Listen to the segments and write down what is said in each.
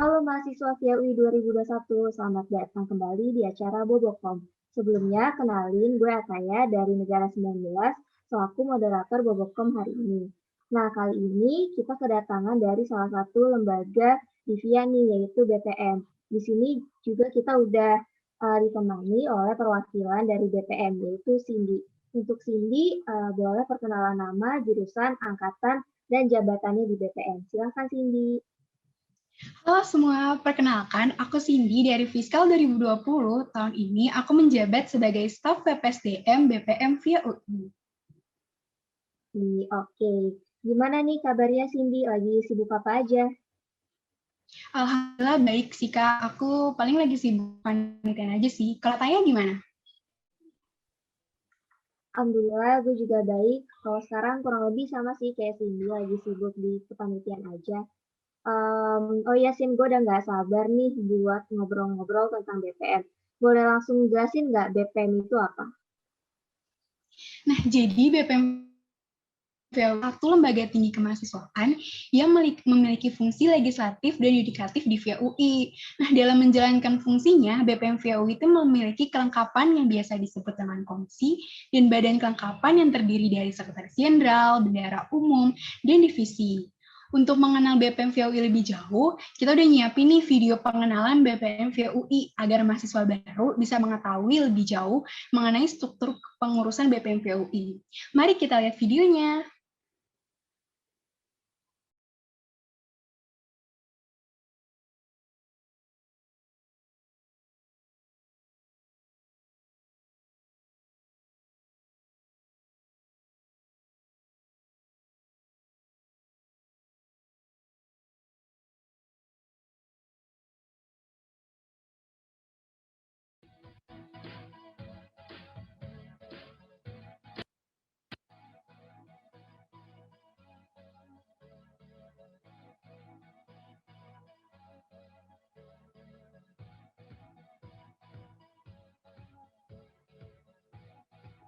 Halo mahasiswa FIA UI 2021, selamat datang kembali di acara Bobokom. Sebelumnya, kenalin gue Ataya dari Negara 19, selaku moderator Bobokom hari ini. Nah, kali ini kita kedatangan dari salah satu lembaga di FIA nih, yaitu BPM. Di sini juga kita udah ditemani oleh perwakilan dari BPM, yaitu Cindy. Untuk Cindy, boleh perkenalan nama, jurusan, angkatan, dan jabatannya di BPM. Silahkan Cindy. Halo semua, perkenalkan aku Cindy dari Fiskal 2020. Tahun ini aku menjabat sebagai staf PPSDM BPM via UI. Oke. Gimana nih kabarnya Cindy? Lagi sibuk apa aja? Alhamdulillah baik sih Kak, aku paling lagi sibuk panitian aja sih. Kalau Tanya gimana? Alhamdulillah gue juga baik. Kalau sekarang kurang lebih sama sih kayak Cindy, lagi sibuk di kepanitiaan aja. Oh iya Sin, gue udah nggak sabar nih buat ngobrol-ngobrol tentang BPM. Boleh langsung jelasin nggak BPM itu apa? Nah, jadi BPM satu lembaga tinggi kemahasiswaan yang memiliki fungsi legislatif dan yudikatif di VIA UI. Nah, dalam menjalankan fungsinya, BPM VIA UI itu memiliki kelengkapan yang biasa disebut dengan komisi dan badan kelengkapan yang terdiri dari sekretaris jenderal, bendahara umum, dan divisi. Untuk mengenal BPM VIA UI lebih jauh, kita udah nyiapin nih video pengenalan BPM VIA UI agar mahasiswa baru bisa mengetahui lebih jauh mengenai struktur pengurusan BPM VIA UI. Mari kita lihat videonya.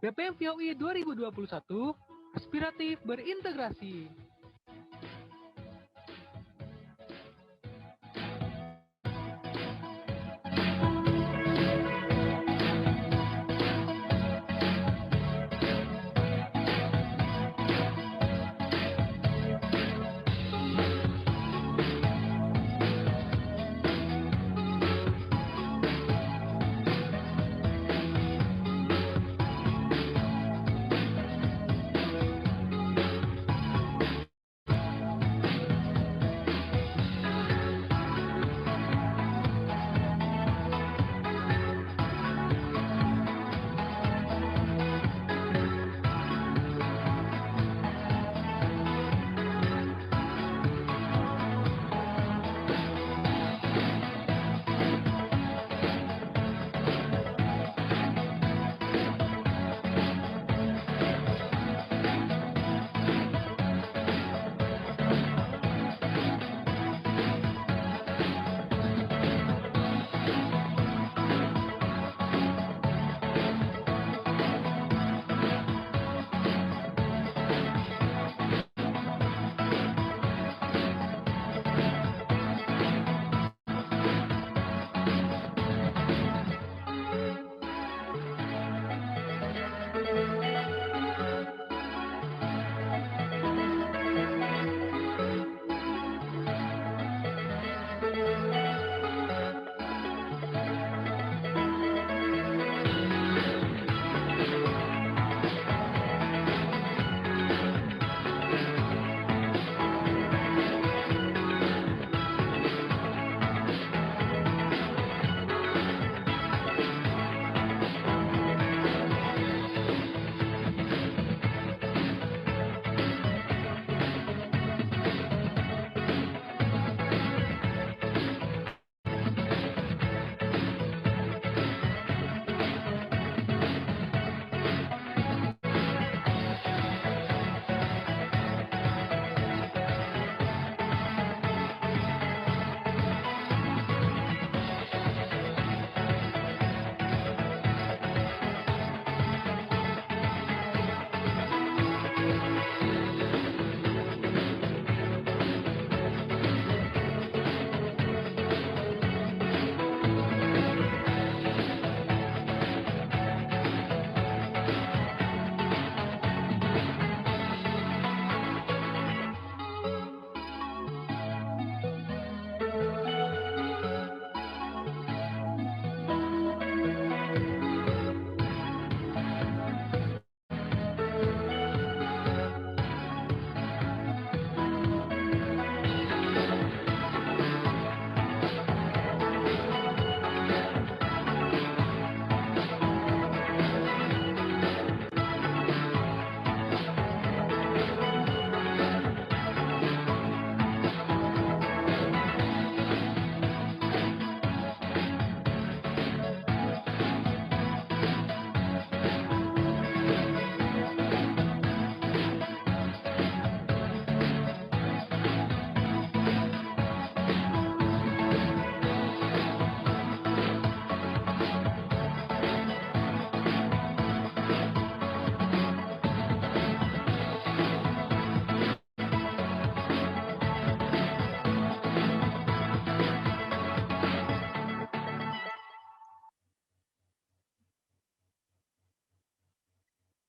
BPM VIA UI 2021, aspiratif berintegrasi.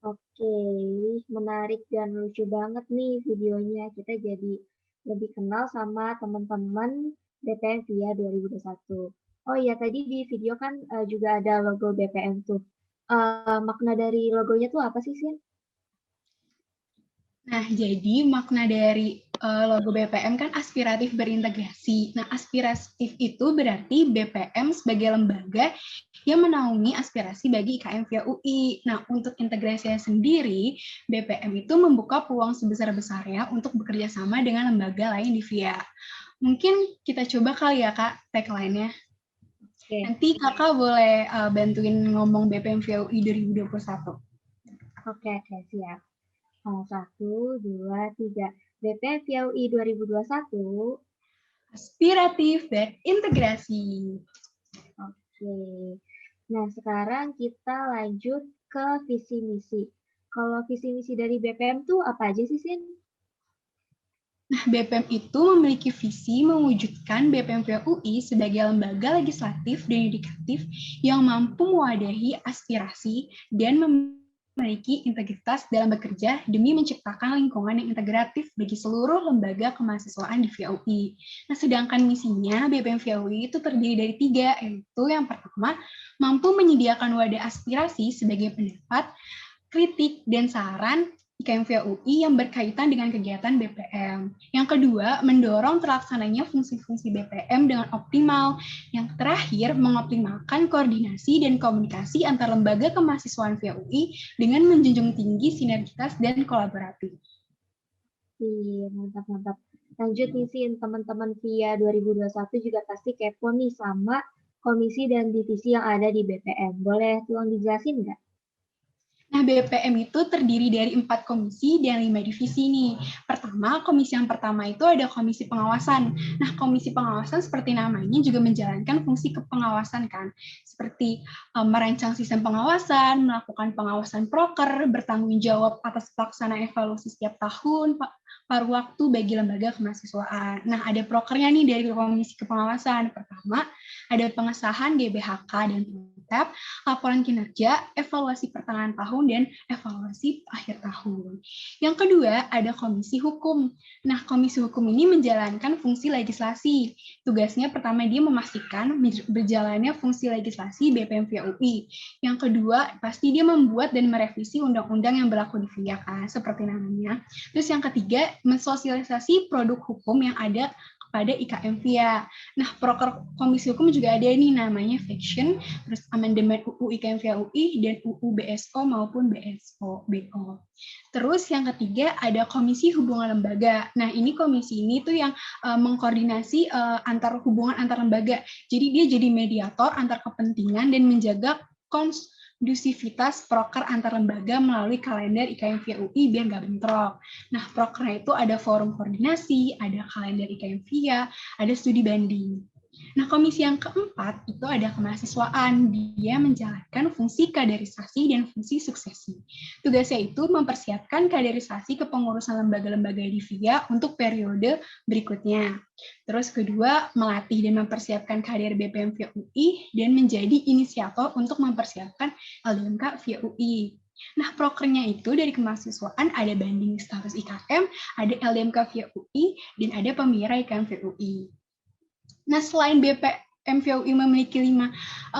Oke, menarik dan lucu banget nih videonya. Kita jadi lebih kenal sama teman-teman BPM Via 2021. Oh iya, tadi di video kan juga ada logo BPM tuh. Makna dari logonya tuh apa sih, Sin? Nah, jadi makna dari logo BPM kan aspiratif berintegrasi. Nah, aspiratif itu berarti BPM sebagai lembaga yang menaungi aspirasi bagi IKM via UI. Nah, untuk integrasinya sendiri, BPM itu membuka peluang sebesar-besarnya untuk bekerja sama dengan lembaga lain di VIA. Mungkin kita coba kali ya, Kak, tagline-nya. Oke, Nanti Kakak boleh bantuin ngomong BPM via UI 2021. oke, siap. 1, 2, 3. BPM Via UI 2021. Aspiratif dan integrasi. Oke. Nah, sekarang kita lanjut ke visi misi. Kalau visi misi dari BPM tuh apa aja sih, Sin? Nah, BPM itu memiliki visi mewujudkan BPM via UI sebagai lembaga legislatif dan yudikatif yang mampu mewadahi aspirasi dan memiliki integritas dalam bekerja demi menciptakan lingkungan yang integratif bagi seluruh lembaga kemahasiswaan di via UI. Nah, sedangkan misinya BPM via UI itu terdiri dari 3, yaitu yang pertama, mampu menyediakan wadah aspirasi sebagai pendapat, kritik, dan saran IKM via UI yang berkaitan dengan kegiatan BPM. Yang kedua, mendorong terlaksananya fungsi-fungsi BPM dengan optimal. Yang terakhir, mengoptimalkan koordinasi dan komunikasi antar lembaga kemahasiswaan via UI dengan menjunjung tinggi sinergitas dan kolaboratif. Mantap. Lanjut nih, Sin. Teman-teman Via 2021 juga pasti kepo nih sama komisi dan divisi yang ada di BPM. Boleh tolong dijelasin nggak? Nah, BPM itu terdiri dari 4 komisi dan 5 divisi nih. Pertama, komisi yang pertama itu ada komisi pengawasan. Nah, komisi pengawasan seperti namanya juga menjalankan fungsi kepengawasan kan. Seperti merancang sistem pengawasan, melakukan pengawasan proker, bertanggung jawab atas pelaksanaan evaluasi setiap tahun, paruh waktu bagi lembaga kemahasiswaan. Nah, ada prokernya nih dari komisi kepengawasan. Pertama, ada pengesahan GBHK dan PTAP, laporan kinerja, evaluasi pertengahan tahun, dan evaluasi akhir tahun. Yang kedua, ada komisi hukum. Nah, komisi hukum ini menjalankan fungsi legislasi. Tugasnya pertama dia memastikan berjalannya fungsi legislasi BPM via UI. Yang kedua, pasti dia membuat dan merevisi undang-undang yang berlaku di VIA kan, seperti namanya. Terus yang ketiga, mensosialisasi produk hukum yang ada kepada IKM VIA. Nah, proker komisi hukum juga ada nih namanya Fiction, terus amandemen UU IKM via UI, dan UU BSO maupun BO. Terus yang ketiga ada komisi hubungan lembaga. Nah, ini komisi ini tuh yang mengkoordinasi hubungan antar lembaga. Jadi dia jadi mediator antar kepentingan dan menjaga kondusivitas proker antar lembaga melalui kalender IKM via UI biar nggak bentrok. Nah, prokernya itu ada forum koordinasi, ada kalender IKM via, ada studi banding. Nah, komisi yang keempat itu ada kemahasiswaan. Dia menjalankan fungsi kaderisasi dan fungsi suksesi. Tugasnya itu mempersiapkan kaderisasi kepengurusan lembaga-lembaga di VIA untuk periode berikutnya. Terus kedua, melatih dan mempersiapkan kader BPM via UI dan menjadi inisiator untuk mempersiapkan LDMK via UI. Nah, prokernya itu dari kemahasiswaan ada banding status IKM, ada LDMK via UI, dan ada pemira IKM via UI. Nah, selain BPM via UI memiliki 4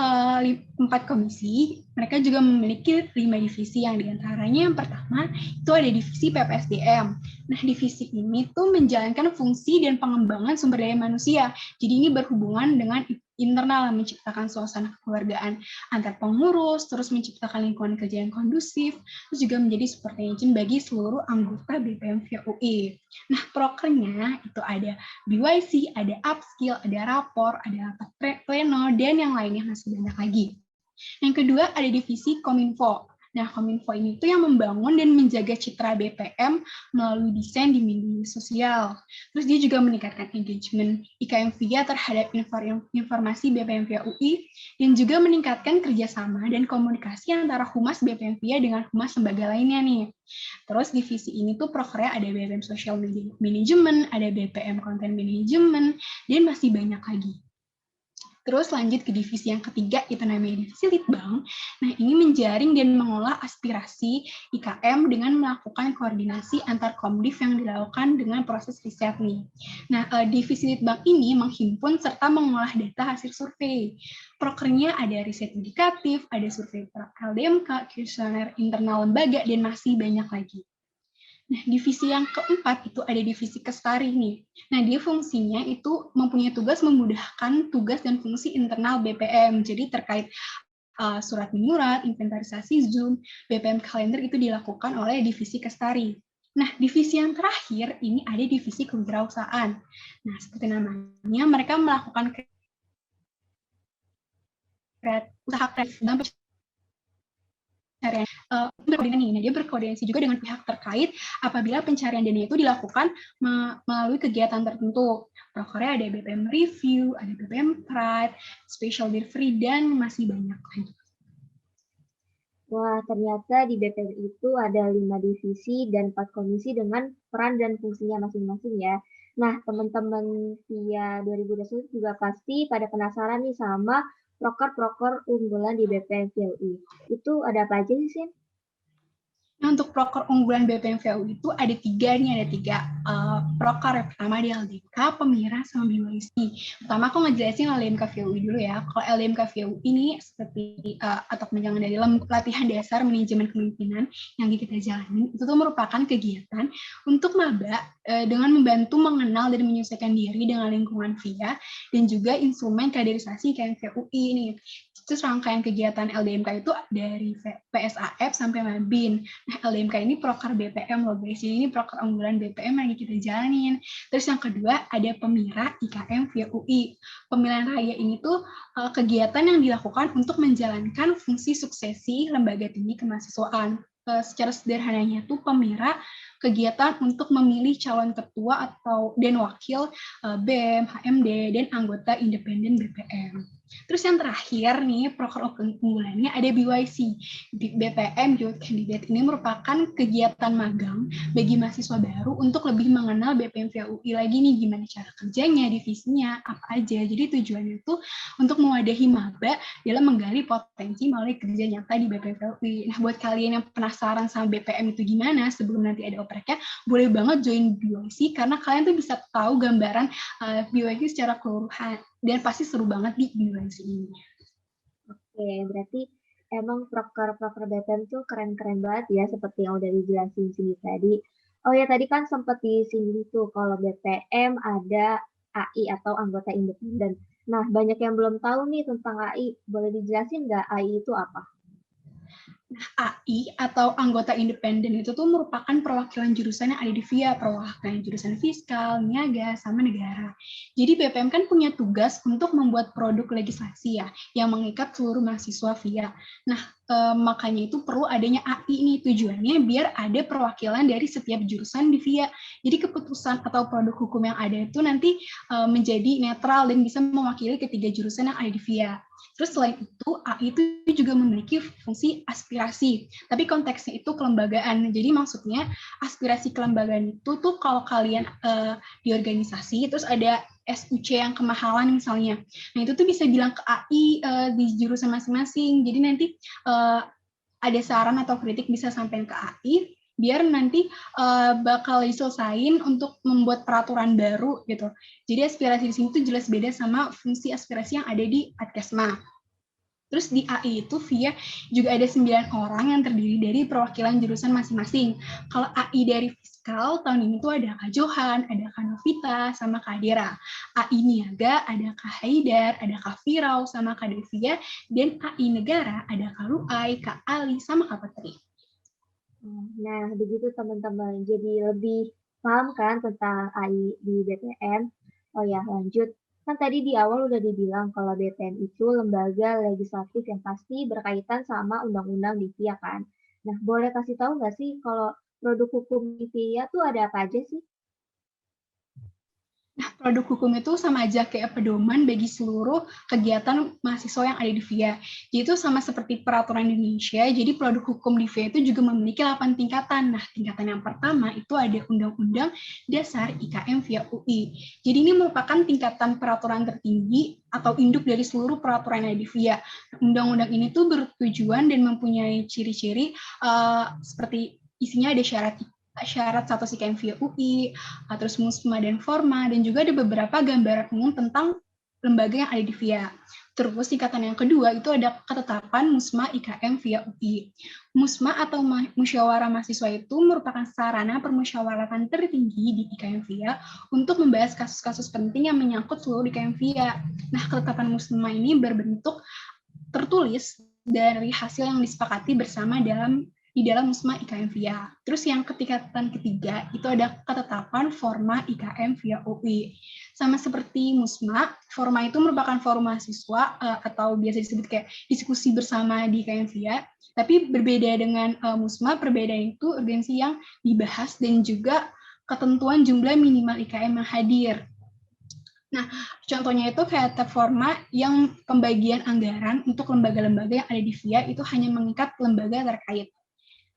komisi, mereka juga memiliki 5 divisi, yang diantaranya yang pertama itu ada divisi PPSDM. Nah, divisi ini tuh menjalankan fungsi dan pengembangan sumber daya manusia. Jadi ini berhubungan dengan internal, menciptakan suasana kekeluargaan antar pengurus, terus menciptakan lingkungan kerja yang kondusif, terus juga menjadi support engine bagi seluruh anggota BPM via UI. Nah, prokernya itu ada BYC, ada upskill, ada rapor, ada rapat pleno, dan yang lainnya masih banyak lagi. Yang kedua ada divisi Kominfo. Nah, Kominfo ini tuh yang membangun dan menjaga citra BPM melalui desain di media sosial. Terus dia juga meningkatkan engagement IKM VIA terhadap informasi BPM VIA UI, dan juga meningkatkan kerjasama dan komunikasi antara Humas BPM VIA dengan Humas lembaga lainnya nih. Terus divisi ini tuh prokernya ada BPM Social Media Management, ada BPM Content Management, dan masih banyak lagi. Terus lanjut ke divisi yang ketiga, itu namanya divisi Litbang. Nah, ini menjaring dan mengolah aspirasi IKM dengan melakukan koordinasi antar komdiv yang dilakukan dengan proses riset nih. Nah, divisi Litbang ini menghimpun serta mengolah data hasil survei. Prokernya ada riset indikatif, ada survei LDMK, kuesioner internal lembaga, dan masih banyak lagi. Nah, divisi yang keempat itu ada divisi Kestari nih. Nah, dia fungsinya itu mempunyai tugas memudahkan tugas dan fungsi internal BPM. Jadi terkait surat menyurat, inventarisasi Zoom, BPM kalender itu dilakukan oleh divisi Kestari. Nah, divisi yang terakhir ini ada divisi kewirausahaan. Nah, seperti namanya, mereka melakukan usaha kreatif dalam pencarian berkoordinasi. Nah, dia berkoordinasi juga dengan pihak terkait apabila pencarian dana itu dilakukan melalui kegiatan tertentu. Prokernya ada BPM Review, ada BPM Pride, Special Delivery, dan masih banyak lagi. Wah, ternyata di BPM itu ada 5 divisi dan 4 komisi dengan peran dan fungsinya masing-masing ya. Nah, teman-teman via 2021 juga pasti pada penasaran nih sama proker-proker unggulan di BPM VUI. Itu ada apa aja sih, Sin? Nah, untuk proker unggulan BPM VU itu ada tiga proker. Yang pertama di LDMK, Pemira, sama BYC. Pertama aku ngejelasin LDMK VU dulu ya. Kalau LDMK VU ini seperti atau penjangan dari latihan dasar manajemen kepemimpinan yang kita jalani, itu tuh merupakan kegiatan untuk maba dengan membantu mengenal dan menyesuaikan diri dengan lingkungan VIA dan juga instrumen kaderisasi KMVUI ini. Terus rangkaian kegiatan LDMK itu dari PSAF sampai Mabin. Nah, LDMK ini proker BPM loh guys. Jadi ini proker unggulan BPM yang kita jalanin. Terus yang kedua ada Pemira IKM via UI. Pemilihan raya ini tuh kegiatan yang dilakukan untuk menjalankan fungsi suksesi lembaga tinggi kemahasiswaan. Secara sederhananya tuh Pemira kegiatan untuk memilih calon ketua dan wakil BEM, HMD, dan anggota independen BPM. Terus yang terakhir nih, proker unggulannya ada BYC. BPM Youth Candidate ini merupakan kegiatan magang bagi mahasiswa baru untuk lebih mengenal BPM via UI lagi nih, gimana cara kerjanya, divisinya, apa aja. Jadi tujuannya itu untuk mewadahi maba dalam menggali potensi melalui kerja nyata di BPM via UI. Nah, buat kalian yang penasaran sama BPM itu gimana, sebelum nanti ada opreknya, boleh banget join BYC karena kalian tuh bisa tahu gambaran BYC secara keseluruhan. Dan pasti seru banget di BYC ini. Oke, berarti emang proker-proker BPM tuh keren-keren banget ya, seperti yang udah dijelasin sini tadi. Oh ya, tadi kan sempat disinggung tuh kalau BPM ada AI atau anggota independen. Nah, banyak yang belum tahu nih tentang AI. Boleh dijelasin nggak AI itu apa? AI atau anggota independen itu tuh merupakan perwakilan jurusan yang ada di VIA, perwakilan jurusan fiskal, niaga, sama negara. Jadi BPM kan punya tugas untuk membuat produk legislasi ya, yang mengikat seluruh mahasiswa VIA. Nah, makanya itu perlu adanya AI nih, tujuannya biar ada perwakilan dari setiap jurusan di VIA. Jadi keputusan atau produk hukum yang ada itu nanti menjadi netral dan bisa mewakili ketiga jurusan yang ada di VIA. Terus selain itu, AI itu juga memiliki fungsi aspirasi, tapi konteksnya itu kelembagaan. Jadi maksudnya aspirasi kelembagaan itu tuh kalau kalian di organisasi, terus ada SUC yang kemahalan misalnya. Nah itu tuh bisa bilang ke AI di jurusan masing-masing. Jadi nanti ada saran atau kritik bisa sampai ke AI, biar nanti bakal diselesain untuk membuat peraturan baru gitu. Jadi aspirasi di sini tuh jelas beda sama fungsi aspirasi yang ada di Adkesma. Terus di AI itu VIA juga ada 9 orang yang terdiri dari perwakilan jurusan masing-masing. Kalau AI dari fiskal tahun ini tuh ada Kak Johan, ada Kak Novita, sama Kak Dera. AI Niaga ada Kak Haidar, ada Kak Firau, sama Kak Devia, dan AI Negara ada Kak Luai, Kak Ali, sama Kak Petri. Nah, begitu teman-teman. Jadi lebih paham kan tentang AI di BPM? Oh ya, lanjut. Kan tadi di awal udah dibilang kalau BPM itu lembaga legislatif yang pasti berkaitan sama undang-undang di VIA kan. Nah, boleh kasih tahu nggak sih kalau produk hukum di VIA tuh ada apa aja sih? Nah, produk hukum itu sama aja kayak pedoman bagi seluruh kegiatan mahasiswa yang ada di VIA. Jadi itu sama seperti peraturan Indonesia, jadi produk hukum di VIA itu juga memiliki 8 tingkatan. Nah, tingkatan yang pertama itu ada Undang-Undang Dasar IKM VIA UI. Jadi ini merupakan tingkatan peraturan tertinggi atau induk dari seluruh peraturan yang ada di VIA. Undang-undang ini tuh bertujuan dan mempunyai ciri-ciri seperti isinya ada syarat status IKM via UI, terus MUSMA dan Forma, dan juga ada beberapa gambaran umum tentang lembaga yang ada di VIA. Terus tingkatan yang kedua itu ada ketetapan MUSMA IKM via UI. MUSMA atau Musyawarah Mahasiswa itu merupakan sarana permusyawaratan tertinggi di IKM VIA untuk membahas kasus-kasus penting yang menyangkut seluruh IKM VIA. Nah, ketetapan MUSMA ini berbentuk tertulis dari hasil yang disepakati bersama di dalam MUSMA IKM VIA. Terus yang tingkatan ketiga itu ada ketetapan Forma IKM VIA UI. Sama seperti MUSMA, Forma itu merupakan forum mahasiswa atau biasa disebut kayak diskusi bersama di IKM VIA. Tapi berbeda dengan MUSMA, perbedaan itu urgensi yang dibahas dan juga ketentuan jumlah minimal IKM yang hadir. Nah, contohnya itu kayak Forma yang pembagian anggaran untuk lembaga-lembaga yang ada di VIA itu hanya mengikat lembaga terkait.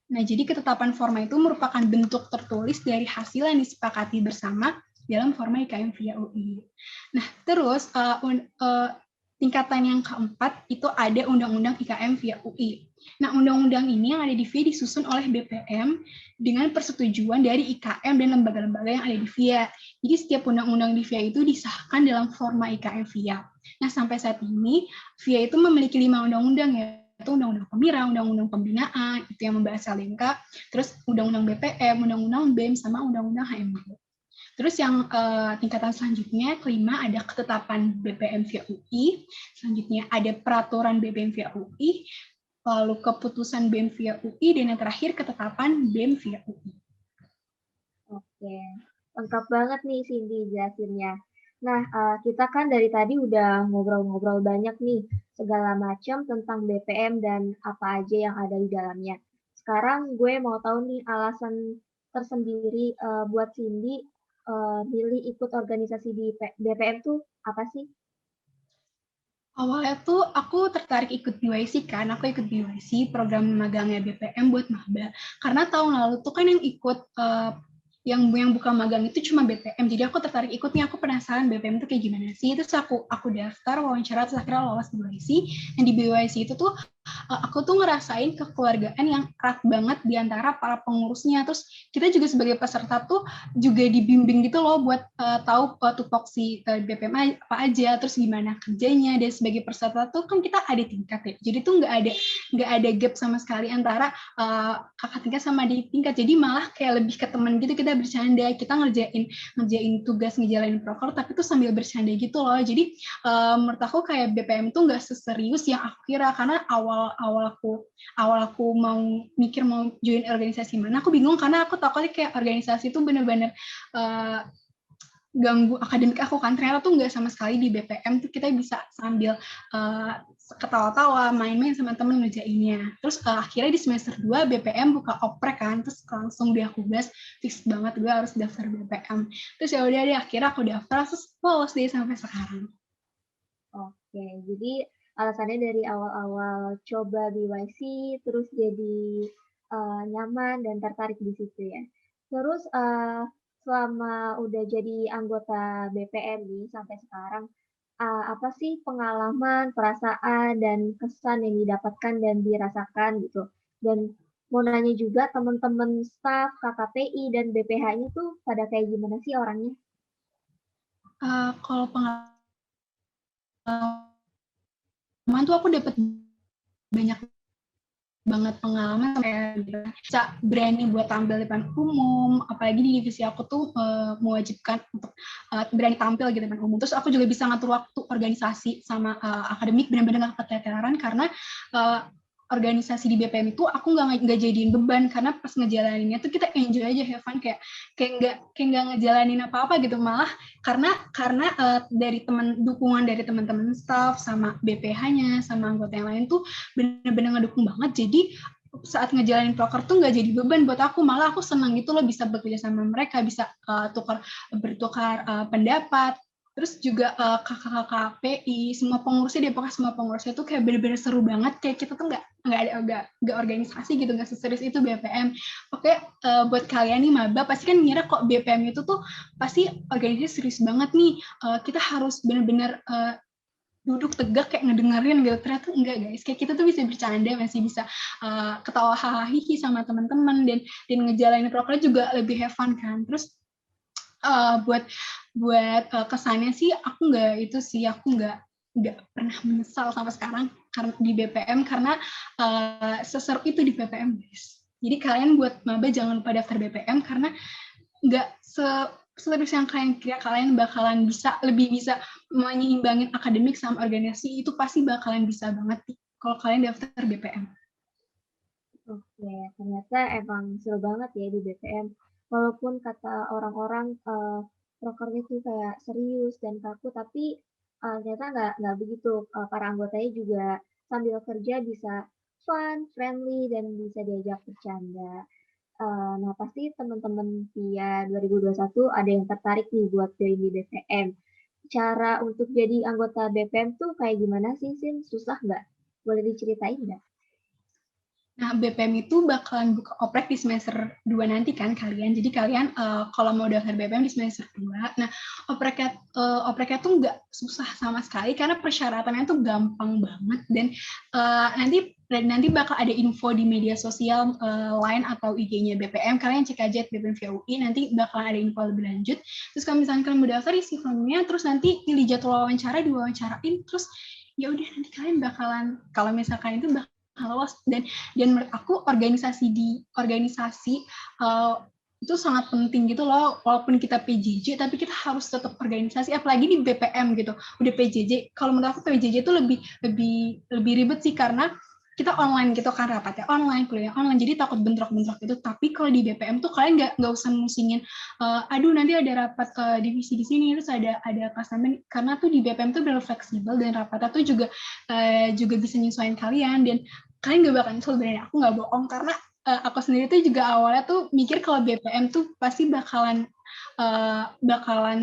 Nah, jadi ketetapan Forma itu merupakan bentuk tertulis dari hasil yang disepakati bersama dalam Forma IKM via UI. Nah, terus tingkatan yang keempat itu ada Undang-Undang IKM via UI. Nah, undang-undang ini yang ada di VIA disusun oleh BPM dengan persetujuan dari IKM dan lembaga-lembaga yang ada di VIA. Jadi setiap undang-undang di VIA itu disahkan dalam Forma IKM VIA. Nah, sampai saat ini VIA itu memiliki 5 undang-undang ya, itu Undang-Undang Pemira, Undang-Undang Pembinaan, itu yang membahas LMK, terus Undang-Undang BPM, Undang-Undang BEM, sama Undang-Undang HMD. Terus yang tingkatan selanjutnya, kelima ada ketetapan BPM via UI, selanjutnya ada peraturan BPM via UI, lalu keputusan BEM via UI, dan yang terakhir ketetapan BEM via UI. Oke, lengkap banget nih Cindy jelasinnya. Nah, kita kan dari tadi udah ngobrol-ngobrol banyak nih, segala macam tentang BPM dan apa aja yang ada di dalamnya. Sekarang gue mau tahu nih alasan tersendiri buat Cindy milih ikut organisasi di BPM tuh apa sih? Awalnya tuh aku tertarik ikut BYC kan, aku ikut BYC, program magangnya BPM buat maba. Karena tahun lalu tuh kan yang ikut yang buka magang itu cuma BPM, jadi aku tertarik ikutnya, aku penasaran BPM itu kayak gimana sih. Terus aku daftar wawancara, terus akhirnya lolos di BYC. Dan di BYC itu tuh aku tuh ngerasain kekeluargaan yang erat banget di antara para pengurusnya. Terus kita juga sebagai peserta tuh juga dibimbing gitu loh buat tahu tupoksi BPM apa aja, terus gimana kerjanya. Dan sebagai peserta tuh kan kita ada tingkat ya, jadi tuh nggak ada gap sama sekali antara kakak tingkat sama adik tingkat. Jadi malah kayak lebih ke teman gitu, kita bercanda, kita ngerjain tugas, ngejalanin proker, tapi tuh sambil bercanda gitu loh. Jadi menurut aku kayak BPM tuh nggak seserius yang aku kira, karena awal aku mau mikir mau join organisasi mana, aku bingung karena aku takutnya kayak organisasi itu bener-bener ganggu akademik aku kan. Ternyata tuh nggak sama sekali. Di BPM tuh kita bisa sambil ketawa-tawa, main-main sama temen ngerjainnya. Terus akhirnya di semester 2 BPM buka oprek kan, terus langsung dia aku gas, fix banget gue harus daftar BPM. Terus ya udah deh, akhirnya aku daftar, terus lolos deh sampai sekarang. Oke, jadi alasannya dari awal-awal coba BYC, terus jadi nyaman dan tertarik di situ ya. Terus selama udah jadi anggota BPM nih sampai sekarang, apa sih pengalaman, perasaan, dan kesan yang didapatkan dan dirasakan gitu? Dan mau nanya juga teman-teman staf, KKPI, dan BPH-nya tuh pada kayak gimana sih orangnya? Kalau pengalaman tuh aku dapat banyak banget pengalaman, kayak bisa berani buat tampil di depan umum, apalagi di divisi aku tuh mewajibkan untuk berani tampil gitu di depan umum. Terus aku juga bisa ngatur waktu organisasi sama akademik, benar-benar gak keteteran, karena organisasi di BPM itu aku nggak jadiin beban, karena pas ngejalaninnya tuh kita enjoy aja, have fun, kayak nggak ngejalanin apa-apa gitu. Malah karena dari dukungan dari teman-teman staff sama BPH-nya sama anggota yang lain tuh benar-benar ngedukung banget. Jadi saat ngejalanin proker tuh nggak jadi beban buat aku, malah aku senang gitu loh bisa bekerja sama mereka, bisa bertukar pendapat. Terus juga kakak-kakak PI, semua pengurusnya deh, pokoknya semua pengurusnya tuh kayak bener-bener seru banget, kayak kita tuh nggak organisasi gitu, nggak seserius itu BPM. Oke, buat kalian nih maba pasti kan ngira kok BPM itu tuh pasti organisasi serius banget nih, kita harus bener-bener duduk tegak kayak ngedengerin gitu. Ternyata enggak guys, kayak kita tuh bisa bercanda, masih bisa ketawa hahaha sama teman-teman, dan ngejalanin prokernya juga lebih have fun kan. Terus buat kesannya sih aku nggak pernah menyesal sampai sekarang karena di BPM, karena seseru itu di BPM guys. Jadi kalian buat maba jangan lupa daftar BPM, karena nggak serius yang kalian kira. Kalian bakalan lebih bisa menyeimbangin akademik sama organisasi, itu pasti bakalan bisa banget kalau kalian daftar BPM. Oke, ternyata emang seru banget ya di BPM. Walaupun kata orang-orang prokernya tuh kayak serius dan kaku, tapi ternyata nggak begitu. Para anggotanya juga sambil kerja bisa fun, friendly, dan bisa diajak bercanda. Nah, pasti teman-teman via 2021 ada yang tertarik nih buat join di BPM. Cara untuk jadi anggota BPM tuh kayak gimana sih, Sin? Susah nggak? Boleh diceritain nggak? Nah, BPM itu bakalan buka oprek di semester 2 nanti kan kalian. Jadi kalian kalau mau daftar BPM di semester 2, nah opreknya tuh nggak susah sama sekali karena persyaratannya tuh gampang banget, dan nanti bakal ada info di media sosial lain atau IG-nya BPM. Kalian cek aja BPM via UI, nanti bakalan ada info lebih lanjut. Terus kalau misalnya kalian mau daftar, isi formnya, terus nanti pilih jadwal wawancara, diwawancarain, terus ya udah nanti kalian bakalan, kalau misalkan itu lolos. Dan menurut aku organisasi itu sangat penting gitu loh. Walaupun kita PJJ tapi kita harus tetap organisasi, apalagi di BPM gitu. Udah PJJ, kalau menurut aku PJJ itu lebih ribet sih, karena kita online gitu kan, rapatnya online, kuliah online, jadi takut bentrok-bentrok gitu. Tapi kalau di BPM tuh kalian nggak usah musingin aduh nanti ada rapat divisi di sini, terus ada klasemen, karena tuh di BPM tuh benar fleksibel, dan rapatnya tuh juga bisa nyesuaiin kalian, dan kalian gak bakal nyesel. Beneran aku nggak bohong, karena aku sendiri tuh juga awalnya tuh mikir kalau BPM tuh pasti bakalan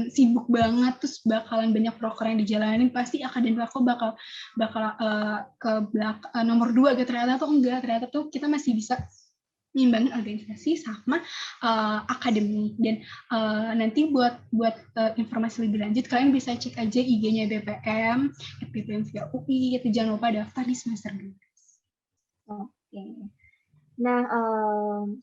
sibuk banget, terus bakalan banyak proker yang dijalanin, pasti akademik aku bakal ke nomor 2 gitu. Ternyata tuh enggak, ternyata tuh kita masih bisa nyimbangin organisasi sama akademik. Dan nanti buat informasi lebih lanjut kalian bisa cek aja IG-nya BPM via UI, itu jangan lupa daftar di semester 2. Oke. Nah,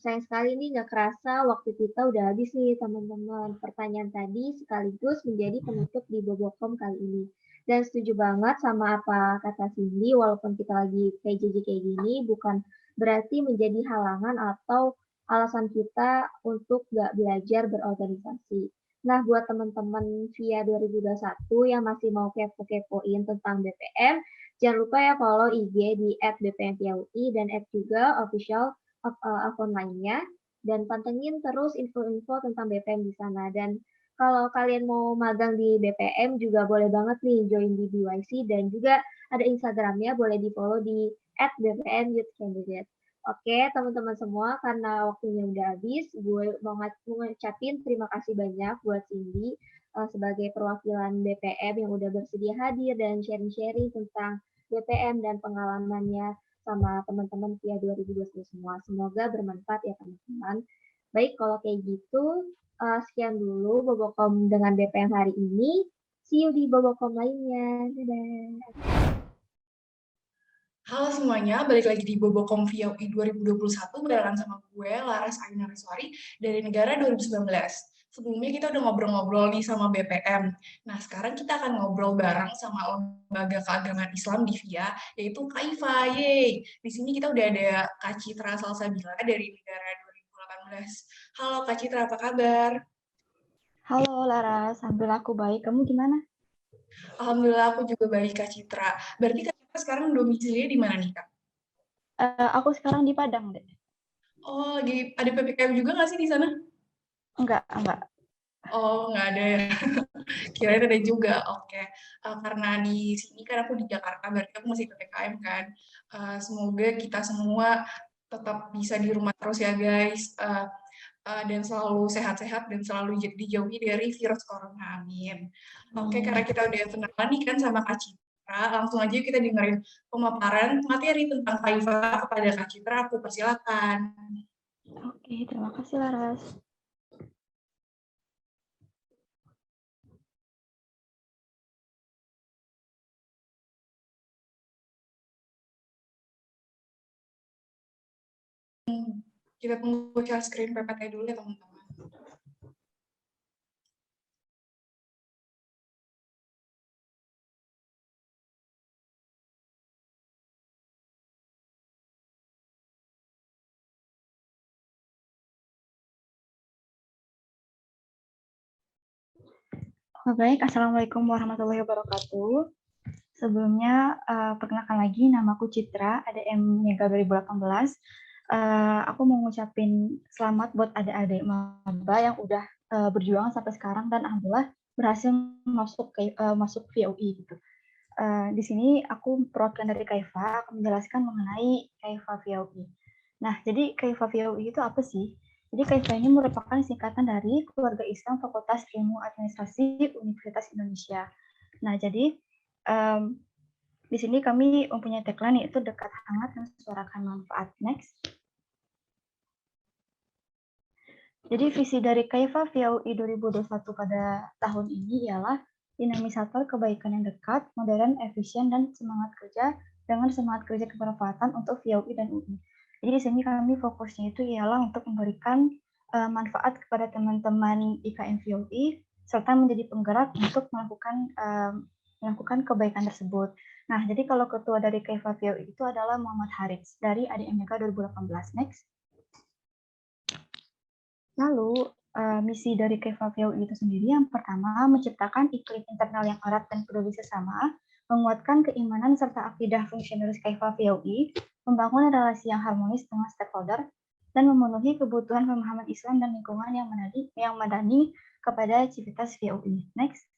sayang sekali nih nggak kerasa waktu kita udah habis nih, teman-teman. Pertanyaan tadi sekaligus menjadi penutup di Bobokom kali ini. Dan setuju banget sama apa kata Cindy, walaupun kita lagi PJJ kayak gini, bukan berarti menjadi halangan atau alasan kita untuk nggak belajar berorganisasi. Nah, buat teman-teman via 2021 yang masih mau kepo-kepoin tentang BPM, jangan lupa ya follow IG di @bpmpiaui dan juga official akun lainnya, dan pantengin terus info-info tentang BPM di sana. Dan kalau kalian mau magang di BPM juga boleh banget nih join di BYC, dan juga ada Instagramnya, boleh di follow di @bpm Youth Candidate. Oke, teman-teman semua, karena waktunya udah habis, gue mau ngucapin terima kasih banyak buat Cindy sebagai perwakilan BPM yang udah bersedia hadir dan sharing-sharing tentang BPM dan pengalamannya sama teman-teman via 2020 semua. Semoga bermanfaat ya teman-teman. Baik, kalau kayak gitu, sekian dulu Bobokom dengan BPM hari ini. See you di Bobokom lainnya. Dadah. Halo semuanya, balik lagi di Bobokom via UI 2021 barengan sama gue, Laras Aina Reswari, dari Negara 2019. Sebelumnya kita udah ngobrol-ngobrol nih sama BPM. Nah, sekarang kita akan ngobrol bareng sama lembaga keagamaan Islam di VIA, yaitu KAIFA. Yeay! Di sini kita udah ada Kak Citra Salsabila dari Negara 2018. Halo Kak Citra, apa kabar? Halo Laras, alhamdulillah aku baik. Kamu gimana? Alhamdulillah aku juga baik Kak Citra. Berarti Kak Citra sekarang domisilinya di mana nih Kak? Aku sekarang di Padang, deh. Oh, lagi ada PPKM juga nggak sih di sana? Enggak. Oh, nggak ada ya. Kirain ada juga. Oke. Karena di sini kan aku di Jakarta, berarti aku masih PPKM kan. Semoga kita semua tetap bisa di rumah terus ya guys, dan selalu sehat-sehat dan selalu dijauhi dari virus corona, amin. Oke, karena kita udah kenalan nih kan sama Kak Citra, langsung aja kita dengerin pemaparan materi tentang Kaifa kepada Kak Citra, aku persilakan. Oke, terima kasih Laras. Kita tunggu share screen PPT dulu ya teman-teman. Baik, Assalamualaikum warahmatullahi wabarakatuh. Sebelumnya, perkenalkan lagi, namaku Citra, ADM Niaga 2018. Aku mau ngucapin selamat buat adik-adik maba yang udah berjuang sampai sekarang dan alhamdulillah berhasil masuk VOI gitu. Di sini aku perwakilan dari Kaifa akan menjelaskan mengenai Kaifa VOI. Nah, jadi Kaifa VOI itu apa sih? Jadi Kaifa ini merupakan singkatan dari Keluarga Islam Fakultas Ilmu Administrasi Universitas Indonesia. Nah, jadi di sini kami mempunyai tagline yaitu dekat hangat dan suarakan manfaat. Next. Jadi visi dari Kaifa VOI 2021 pada tahun ini ialah dinamisator kebaikan yang dekat, modern, efisien, dan semangat kerja dengan semangat kerja kebermanfaatan untuk VOI dan UI. Jadi di sini kami fokusnya itu ialah untuk memberikan manfaat kepada teman-teman IKN VOI serta menjadi penggerak untuk melakukan kebaikan tersebut. Nah, jadi kalau ketua dari Kaifa VOI itu adalah Muhammad Haris dari ADMK 2018. Next. Lalu, misi dari Kaifa VOI itu sendiri yang pertama menciptakan iklim internal yang erat dan peduli sesama, menguatkan keimanan serta akidah fungsionaris Kaifa VOI, membangun relasi yang harmonis dengan stakeholder, dan memenuhi kebutuhan pemahaman Islam dan lingkungan yang madani kepada civitas VOI. Next.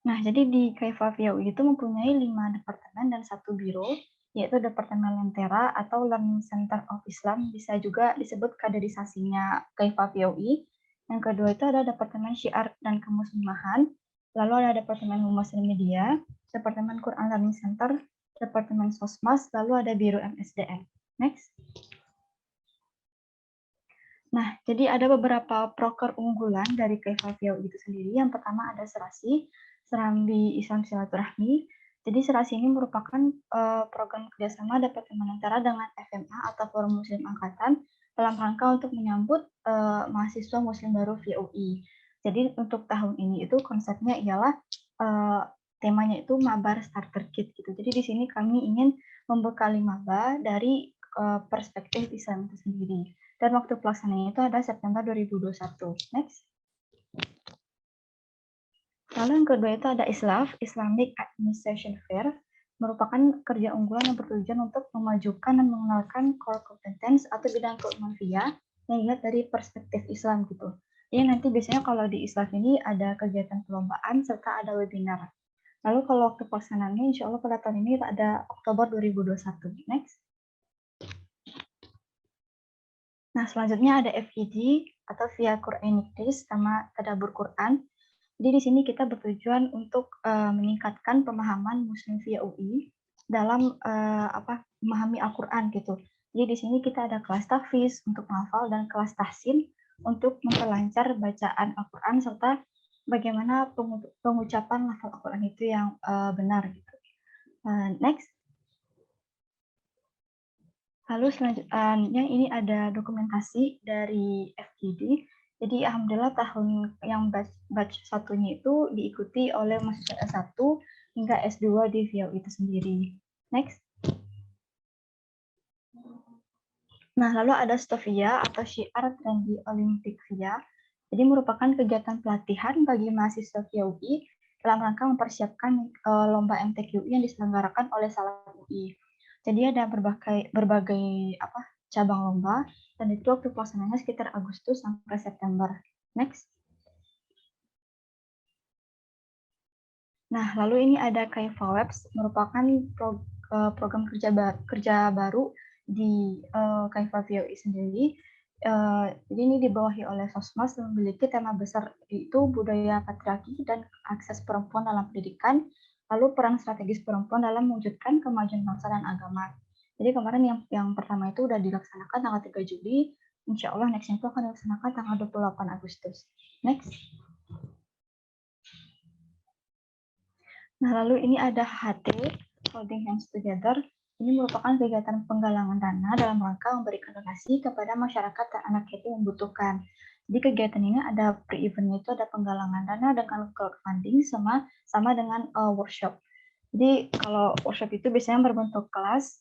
Nah, jadi di Kaifa VOI itu mempunyai 5 departemen dan 1 biro, yaitu Departemen Lentera atau Learning Center of Islam, bisa juga disebut kaderisasinya Kaifa VOI. Yang kedua itu ada Departemen Syiar dan Kemuslimahan, lalu ada Departemen Humas dan Media, Departemen Quran Learning Center, Departemen Sosmas, lalu ada Biro MSDM. Next. Nah, jadi ada beberapa proker unggulan dari Kaifa VOI itu sendiri. Yang pertama ada Serasi, Serambi Islam Silaturahmi. Jadi Serasi ini merupakan program kerjasama Departemen Antara dengan FMA atau Forum Muslim Angkatan dalam rangka untuk menyambut mahasiswa Muslim baru VOI. Jadi untuk tahun ini itu konsepnya ialah temanya itu Mabar Starter Kit gitu. Jadi di sini kami ingin membekali maba dari perspektif Islam itu sendiri. Dan waktu pelaksanaannya itu ada September 2021. Next. Lalu yang kedua itu ada ISLAF, Islamic Administration Fair, merupakan kerja unggulan yang bertujuan untuk memajukan dan mengenalkan core competence atau bidang keilmuan VIA yang dilihat dari perspektif Islam gitu. Jadi nanti biasanya kalau di ISLAF ini ada kegiatan perlombaan serta ada webinar. Lalu kalau waktu pelaksanaannya insya Allah pada tahun ini ada Oktober 2021. Next. Nah, selanjutnya ada FGD atau via Quranic Days sama Tadabbur Quran. Jadi di sini kita bertujuan untuk meningkatkan pemahaman Muslim via UI dalam memahami Al-Quran gitu. Jadi di sini kita ada kelas tahfiz untuk menghafal dan kelas tahsin untuk memperlancar bacaan Al-Quran serta bagaimana pengucapan lafal Al-Quran itu yang benar gitu. Next. Lalu selanjutnya ini ada dokumentasi dari FGD. Jadi alhamdulillah tahun yang batch satunya itu diikuti oleh mahasiswa S1 hingga S2 di VIA itu sendiri. Next. Nah, lalu ada STOVIA atau Syiar Trendy Olympic VIA. Jadi merupakan kegiatan pelatihan bagi mahasiswa VIA UI dalam rangka mempersiapkan lomba MTQ yang diselenggarakan oleh Salam UI. Jadi ada berbagai cabang lomba dan itu waktu pelaksanaannya sekitar Agustus sampai September. Next. Nah, lalu ini ada Kaifa Webs, merupakan program kerja baru di KIFA VOI sendiri. Jadi ini dibawahi oleh Sosmas yang memiliki tema besar yaitu budaya patriarki dan akses perempuan dalam pendidikan, lalu peran strategis perempuan dalam mewujudkan kemajuan bangsa dan agama. Jadi kemarin yang pertama itu udah dilaksanakan tanggal 3 Juli, insya Allah nextnya itu akan dilaksanakan tanggal 28 Agustus. Next. Nah, lalu ini ada HT, Holding Hands Together. Ini merupakan kegiatan penggalangan dana dalam rangka memberikan donasi kepada masyarakat dan anak yatim membutuhkan. Jadi kegiatan ini ada pre-eventnya itu ada penggalangan dana dengan crowdfunding sama dengan workshop. Jadi kalau workshop itu biasanya berbentuk kelas.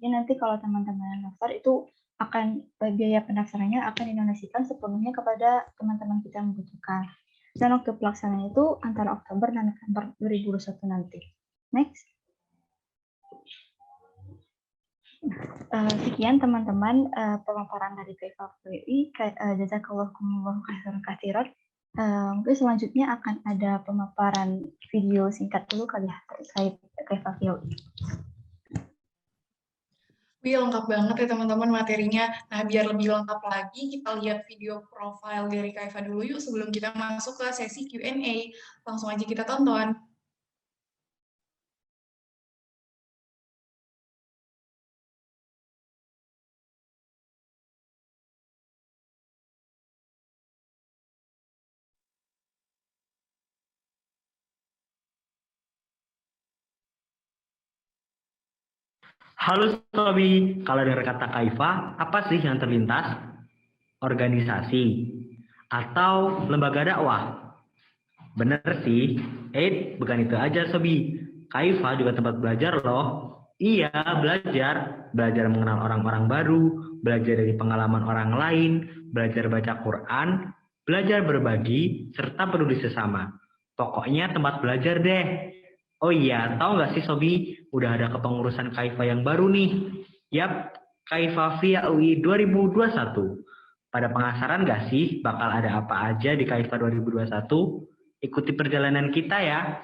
Ini nanti kalau teman-teman yang daftar itu akan biaya pendaftarannya akan didonasikan sepenuhnya kepada teman-teman kita yang membutuhkan. Dan waktu pelaksanaan itu antara Oktober dan November 2021 nanti. Next. Sekian teman-teman pemaparan dari KIFA VOI. Jazakallahu khairan katsiran. Mungkin selanjutnya akan ada pemaparan video singkat dulu kali ya terkait KIFA VOI. Wih, lengkap banget ya teman-teman materinya. Nah, biar lebih lengkap lagi, kita lihat video profile dari KIFA dulu yuk sebelum kita masuk ke sesi Q&A. Langsung aja kita tonton. Halo Sobi, kalau dengar kata KIFA, apa sih yang terlintas? Organisasi atau lembaga dakwah? Bener sih, bukan itu aja Sobi. KIFA juga tempat belajar loh. Iya, belajar mengenal orang-orang baru, belajar dari pengalaman orang lain, belajar baca Quran, belajar berbagi, serta peduli sesama. Pokoknya tempat belajar deh. Oh iya, tahu nggak sih Sobi, udah ada kepengurusan KIFA yang baru nih. Yap, KIFA VOI 2021. Pada penasaran nggak sih bakal ada apa aja di KIFA 2021? Ikuti perjalanan kita ya.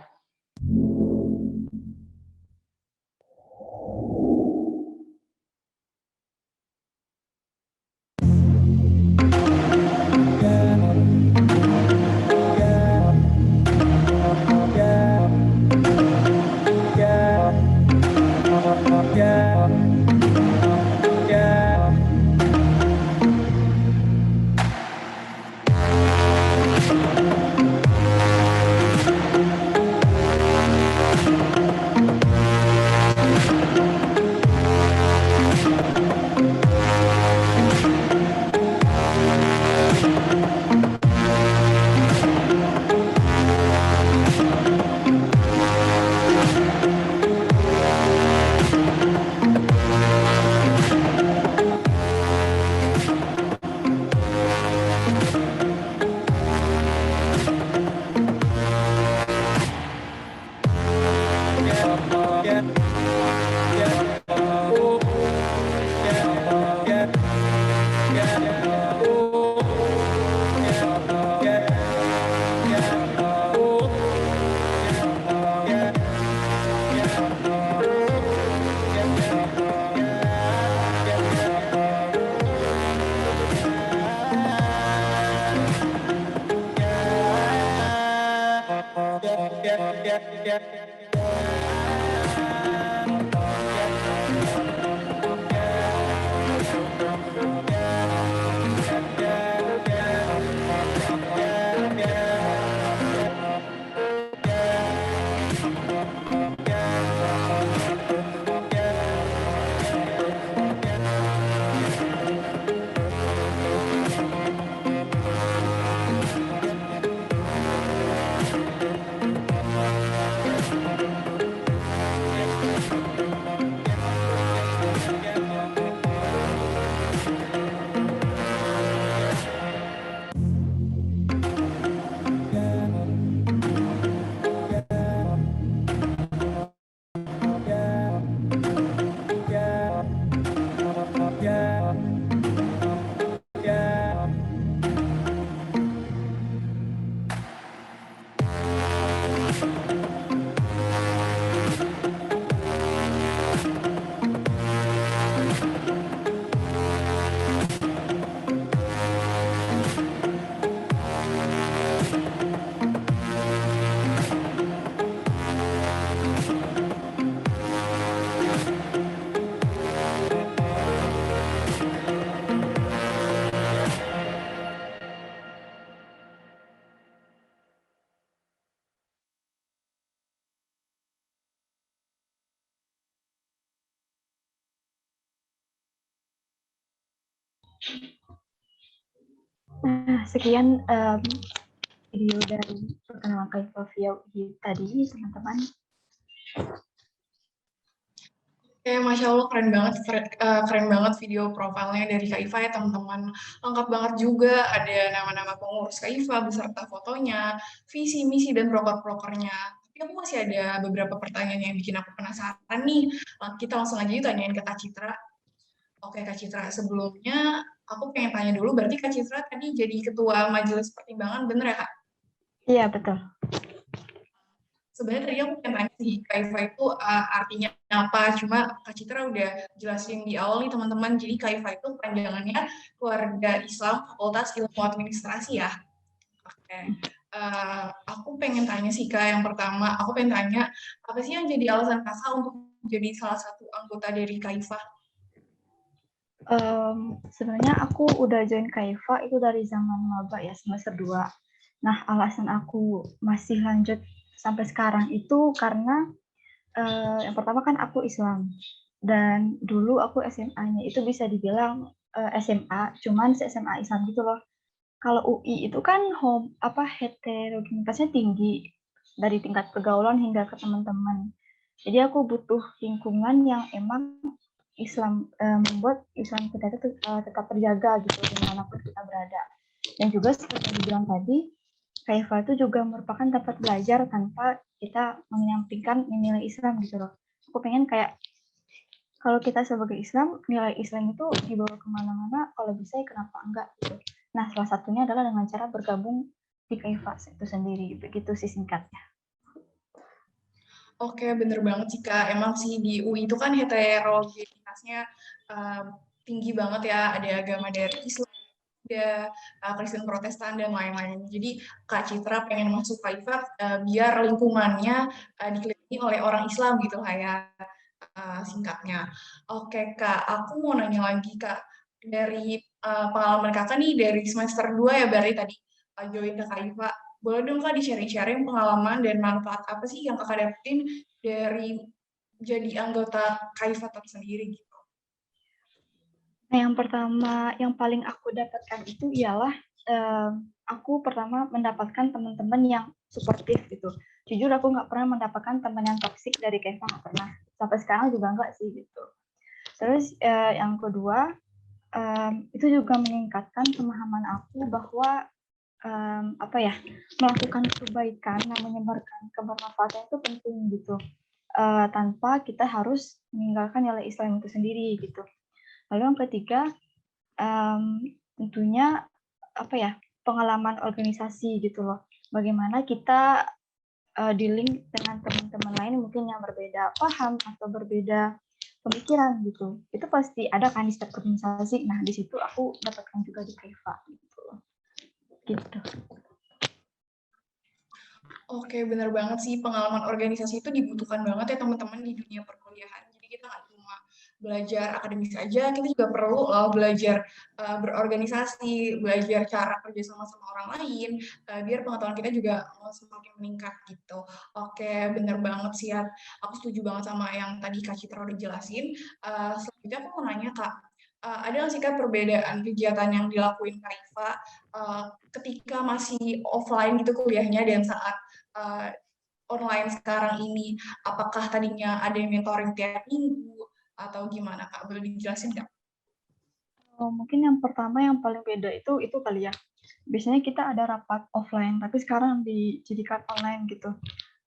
Nah, sekian video dari perkenalan Kaifa via UI tadi, teman-teman. Masya Allah, keren banget video profilnya dari Kak Iva ya teman-teman. Lengkap banget juga, ada nama-nama pengurus Kak Iva beserta fotonya, visi, misi, dan proker-prokernya. Tapi aku masih ada beberapa pertanyaan yang bikin aku penasaran nih. Kita langsung aja yuk tanyain ke Kak Citra. Oke Kak Citra, sebelumnya aku pengen tanya dulu, berarti Kak Citra tadi jadi ketua majelis pertimbangan, bener ya Kak? Iya, betul. Sebenarnya tadi aku pengen tanya sih, Kak Iva itu artinya apa, cuma Kak Citra udah jelasin di awal nih teman-teman, jadi Kak Iva itu panjangannya Keluarga Islam Fakultas Ilmu Administrasi ya. Oke. Aku pengen tanya sih Kak, yang pertama, aku pengen tanya, apa sih yang jadi alasan Kakak untuk jadi salah satu anggota dari Kak Iva? Sebenarnya aku udah join Kaifa itu dari zaman maba ya, semester 2. Nah, alasan aku masih lanjut sampai sekarang itu karena yang pertama kan aku Islam. Dan dulu aku SMA-nya itu bisa dibilang SMA, cuman SMA Islam gitu loh. Kalau UI itu kan heterogenitasnya tinggi dari tingkat pergaulan hingga ke teman-teman. Jadi aku butuh lingkungan yang emang Islam membuat Islam kita itu tetap terjaga gitu dimanapun kita berada. Dan juga seperti yang dibilang tadi, Kaifa itu juga merupakan tempat belajar tanpa kita menyampingkan nilai Islam gitu loh. Aku pengen kayak kalau kita sebagai Islam, nilai Islam itu dibawa kemana-mana, kalau bisa ya kenapa enggak gitu. Nah, salah satunya adalah dengan cara bergabung di Kaifa itu sendiri, begitu sih singkatnya. Oke, bener banget sih Kak. Emang sih di UI itu kan heterogenitasnya tinggi banget ya. Ada agama dari Islam, ada Kristen Protestan, dan lain-lain. Jadi Kak Citra pengen masuk Kaifa biar lingkungannya dikelilingi oleh orang Islam gitu lah ya, singkatnya. Oke Kak, aku mau nanya lagi Kak. Dari pengalaman Kakak nih dari semester 2 ya berarti tadi join ke Kaifa. Boleh dong Kak di-sharing-sharing pengalaman dan manfaat apa sih yang Kakak dapetin dari jadi anggota Kaifa tersendiri gitu? Nah, yang pertama, yang paling aku dapatkan itu ialah aku pertama mendapatkan teman-teman yang suportif gitu. Jujur aku nggak pernah mendapatkan teman yang toksik dari Kaifa, nggak pernah. Sampai sekarang juga nggak sih gitu. Terus yang kedua, itu juga meningkatkan pemahaman aku bahwa melakukan kebaikan dan menyebarkan kebermanfaatan itu penting gitu, tanpa kita harus meninggalkan nilai Islam itu sendiri gitu. Lalu yang ketiga, tentunya pengalaman organisasi gitu loh, bagaimana kita dealing dengan teman-teman lain mungkin yang berbeda paham atau berbeda pemikiran gitu, itu pasti ada kan di setiap organisasi. Nah, di situ aku dapatkan juga di Kaifa gitu. Oke, bener banget sih, pengalaman organisasi itu dibutuhkan banget ya teman-teman di dunia perkuliahan. Jadi kita nggak cuma belajar akademis aja, kita juga perlu belajar berorganisasi, belajar cara kerja sama orang lain, biar pengetahuan kita juga semakin meningkat gitu. Oke, bener banget sih ya. Aku setuju banget sama yang tadi Kak Citra udah jelasin. Selanjutnya aku mau nanya Kak, ada nggak sih Kak perbedaan kegiatan yang dilakuin Kak Iva ketika masih offline gitu kuliahnya dan saat online sekarang ini? Apakah tadinya ada yang mentoring tiap minggu atau gimana Kak? Boleh dijelasin nggak? Mungkin yang pertama yang paling beda itu kali ya. Biasanya kita ada rapat offline, tapi sekarang dijadikan online gitu.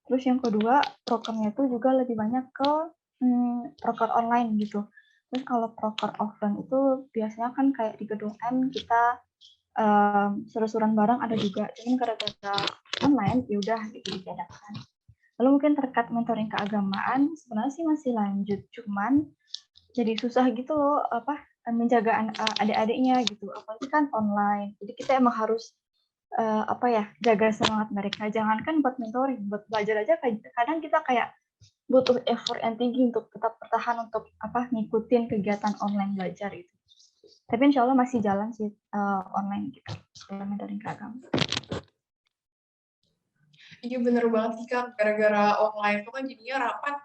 Terus yang kedua, programnya itu juga lebih banyak ke proker online gitu. Terus kalau proker offline itu biasanya kan kayak di gedung M kita seru-seruan bareng ada juga. Cuman gara-gara online ya udah gitu diadakan. Lalu mungkin terkait mentoring keagamaan sebenarnya sih masih lanjut, cuman jadi susah gitu loh menjaga adik-adiknya gitu, apalagi kan online. Jadi kita emang harus jaga semangat mereka. Jangankan buat mentoring, buat belajar aja kadang kita kayak butuh effort yang tinggi untuk tetap bertahan untuk ngikutin kegiatan online belajar itu. Tapi insya Allah masih jalan sih online gitu dalam mentoring keagamaan. Iya bener banget sih Kak, gara-gara online itu kan jadinya rapat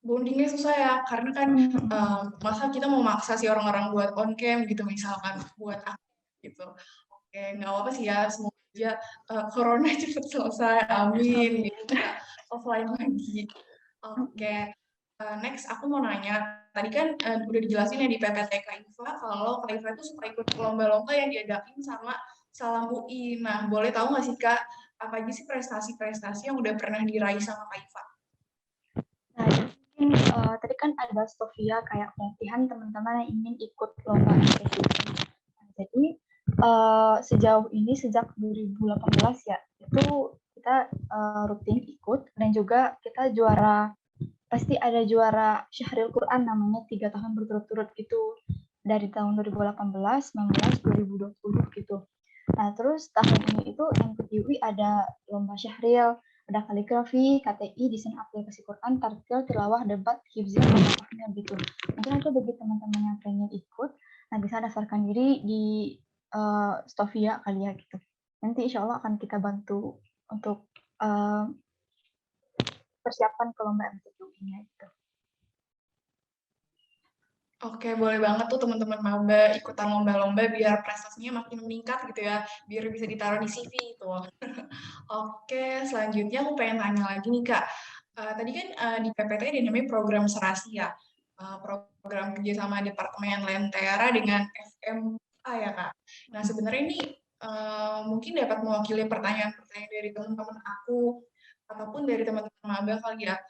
bondingnya susah ya, karena kan masa kita mau maksa si orang-orang buat on cam gitu misalkan, buat gitu. Oke, nggak apa-apa sih ya, semoga aja corona cepet selesai, amin. Gitu, nggak offline lagi. Oke, next aku mau nanya, tadi kan udah dijelasin ya di PPT Kaifa kalau Kaifa itu suka ikut lomba-lomba yang diadain sama Salam UI. Nah, boleh tahu nggak sih Kak, apa aja sih prestasi-prestasi yang udah pernah diraih sama Kaifa? Nah, mungkin tadi kan ada Sofia kayak pelatihan teman-teman yang ingin ikut lomba MPQ. Nah, jadi sejauh ini sejak 2018 ya, itu kita rutin ikut dan juga kita juara, pasti ada juara Syahril Quran namanya 3 tahun berturut-turut gitu, dari tahun 2018, 19, 2020 gitu. Nah, terus tahun ini itu MPQI ada lomba Syahril, ada kaligrafi, KTI, desain aplikasi Quran, tartil, tilawah, debat, hifzil, dan gitu. Mungkin itu bagi teman-teman yang pengen ikut, nah bisa daftarkan diri di Stovia kali ya gitu. Nanti insya Allah akan kita bantu untuk persiapan ke lomba MPQI-nya gitu. Oke, boleh banget tuh teman-teman maba ikutan lomba-lomba biar prestasinya makin meningkat gitu ya, biar bisa ditaruh di CV itu. Oke, selanjutnya aku pengen tanya lagi nih Kak. Tadi kan di PPT ada namanya program serasi ya, program kerjasama Departemen Lentera dengan FMA ya Kak. Nah sebenarnya ini mungkin dapat mewakili pertanyaan-pertanyaan dari teman-teman aku ataupun dari teman-teman maba kali ya.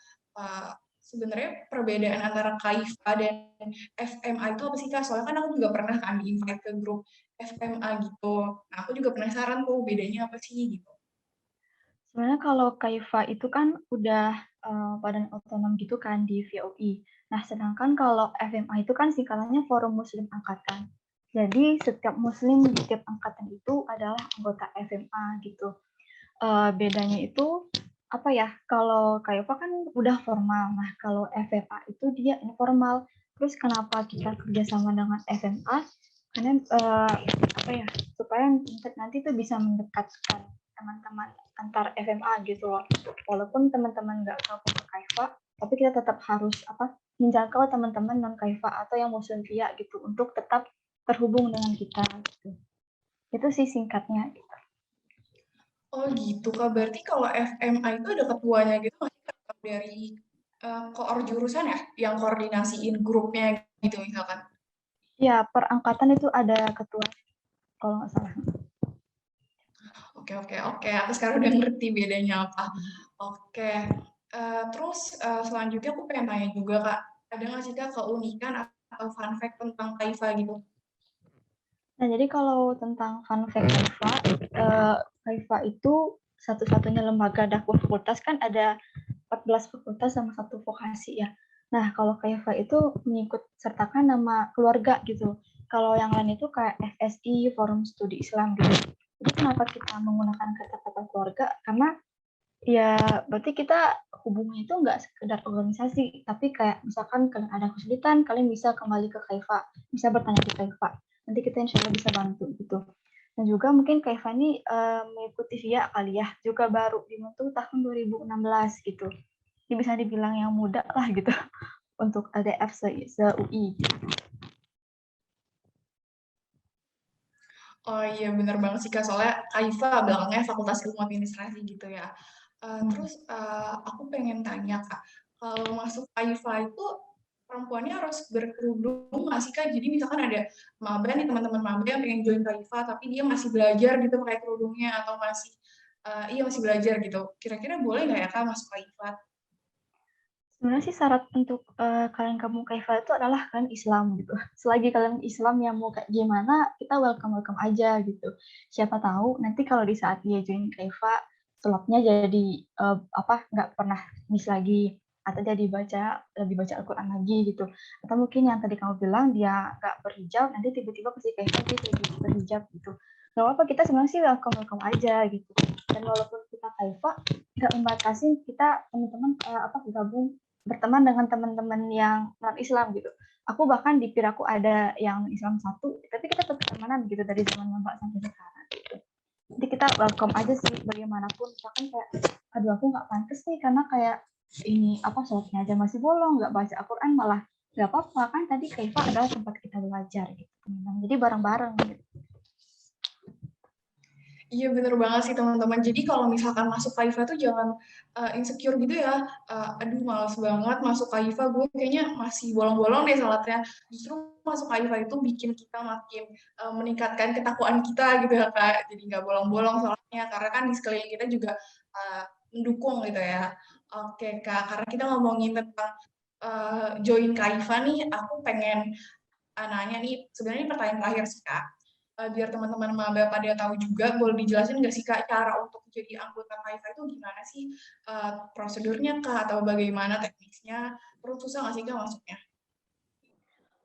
Sebenarnya perbedaan antara Kaifa dan FMA itu apa sih Kak? Soalnya kan aku juga pernah kan di-invite ke grup FMA gitu. Nah aku juga penasaran tuh bedanya apa sih gitu. Sebenarnya kalau Kaifa itu kan udah badan otonom gitu kan di VOI. Nah, sedangkan kalau FMA itu kan singkatannya Forum Muslim Angkatan. Jadi setiap muslim di setiap angkatan itu adalah anggota FMA gitu. Bedanya itu apa ya? Kalau Kaifa kan udah formal. Nah, kalau FMA itu dia informal. Terus kenapa kita kerjasama dengan FMA? Karena apa ya? Supaya nanti tuh bisa mendekatkan teman-teman antar FMA gitu loh. Walaupun teman-teman nggak gabung ke Kaifa, tapi kita tetap harus menjangkau teman-teman non Kaifa atau yang muslim via gitu untuk tetap terhubung dengan kita gitu. Itu sih singkatnya. Oh gitu Kak, berarti kalau FMA itu ada ketuanya gitu nggak sih, Kak? Dari koor jurusan ya, yang koordinasiin grupnya gitu misalkan. Ya, per angkatan itu ada ketua kalau nggak salah. Oke, aku sekarang udah ngerti bedanya apa. Oke, terus selanjutnya aku pengen tanya juga Kak, ada nggak sih Kak keunikan atau fun fact tentang Kaifa gitu? Nah, jadi kalau tentang fun fact Kaifa, Kaifa itu satu-satunya lembaga dakwah fakultas, kan ada 14 fakultas sama satu vokasi ya. Nah, kalau Kaifa itu mengikut sertakan nama keluarga gitu. Kalau yang lain itu kayak FSI, Forum Studi Islam gitu. Jadi kenapa kita menggunakan kata-kata keluarga? Karena ya berarti kita hubungannya itu nggak sekedar organisasi, tapi kayak misalkan kalian ada kesulitan, kalian bisa kembali ke Kaifa, bisa bertanya ke Kaifa. Nanti kita insya Allah bisa bantu gitu. Dan juga mungkin Kaifa ini mengikuti VIA kali ya, juga baru dibentuk tahun 2016 gitu. Ini bisa dibilang yang muda lah gitu untuk LDF se-UI. Oh iya benar banget sih Kak, soalnya Kaifa belakangnya Fakultas Ilmu Administrasi gitu ya. Terus aku pengen tanya Kak, kalau masuk Kaifa itu perempuannya harus berkerudung nggak sih Kak? Jadi misalkan ada maba nih, teman-teman maba yang pengen join Kaifa tapi dia masih belajar gitu pakai kerudungnya atau masih masih belajar gitu. Kira-kira boleh nggak ya Kak masuk Kaifa? Sebenarnya sih syarat untuk kalian gabung Kaifa itu adalah kalian Islam gitu. Selagi kalian Islam yang mau kayak gimana, kita welcome aja gitu. Siapa tahu nanti kalau di saat dia join Kaifa, sulapnya jadi nggak pernah miss lagi, atau dia lebih baca Al-Quran lagi gitu. Atau mungkin yang tadi kamu bilang dia nggak berhijab, nanti tiba-tiba pasti Kaifa dia jadi berhijab gitu. Gak apa-apa, kita sebenarnya sih welcome aja gitu. Dan walaupun kita Kaifa, nggak membatasi kita teman-teman gabung berteman dengan teman-teman yang non Islam gitu. Aku bahkan di piraku ada yang Islam satu, tapi kita tetap temenan gitu dari zaman maba sampai sekarang gitu. Jadi kita welcome aja sih bagaimanapun. Misalkan kayak, aduh aku nggak pantas nih karena kayak ini apa sholatnya aja masih bolong, nggak baca Al-Quran malah nggak apa-apa kan, tadi Kaifa adalah tempat kita belajar gitu teman-teman, jadi bareng-bareng gitu. Iya bener banget sih teman-teman. Jadi kalau misalkan masuk Kaifa tuh jangan insecure gitu ya. Aduh males banget masuk Kaifa, gue kayaknya masih bolong-bolong deh salatnya. Justru masuk Kaifa itu bikin kita makin meningkatkan ketakwaan kita gitu ya Kak. Jadi nggak bolong-bolong salatnya, karena kan di sekeliling kita juga mendukung gitu ya. Oke Kak, karena kita ngomongin tentang join Kaifa nih, aku pengen nanya nih, sebenarnya ini pertanyaan terakhir sih Kak. Biar teman-teman maba pada tahu juga, boleh dijelasin nggak sih Kak cara untuk jadi anggota Kaifa itu gimana sih? Prosedurnya Kak atau bagaimana teknisnya? Terus susah nggak sih Kak masuknya?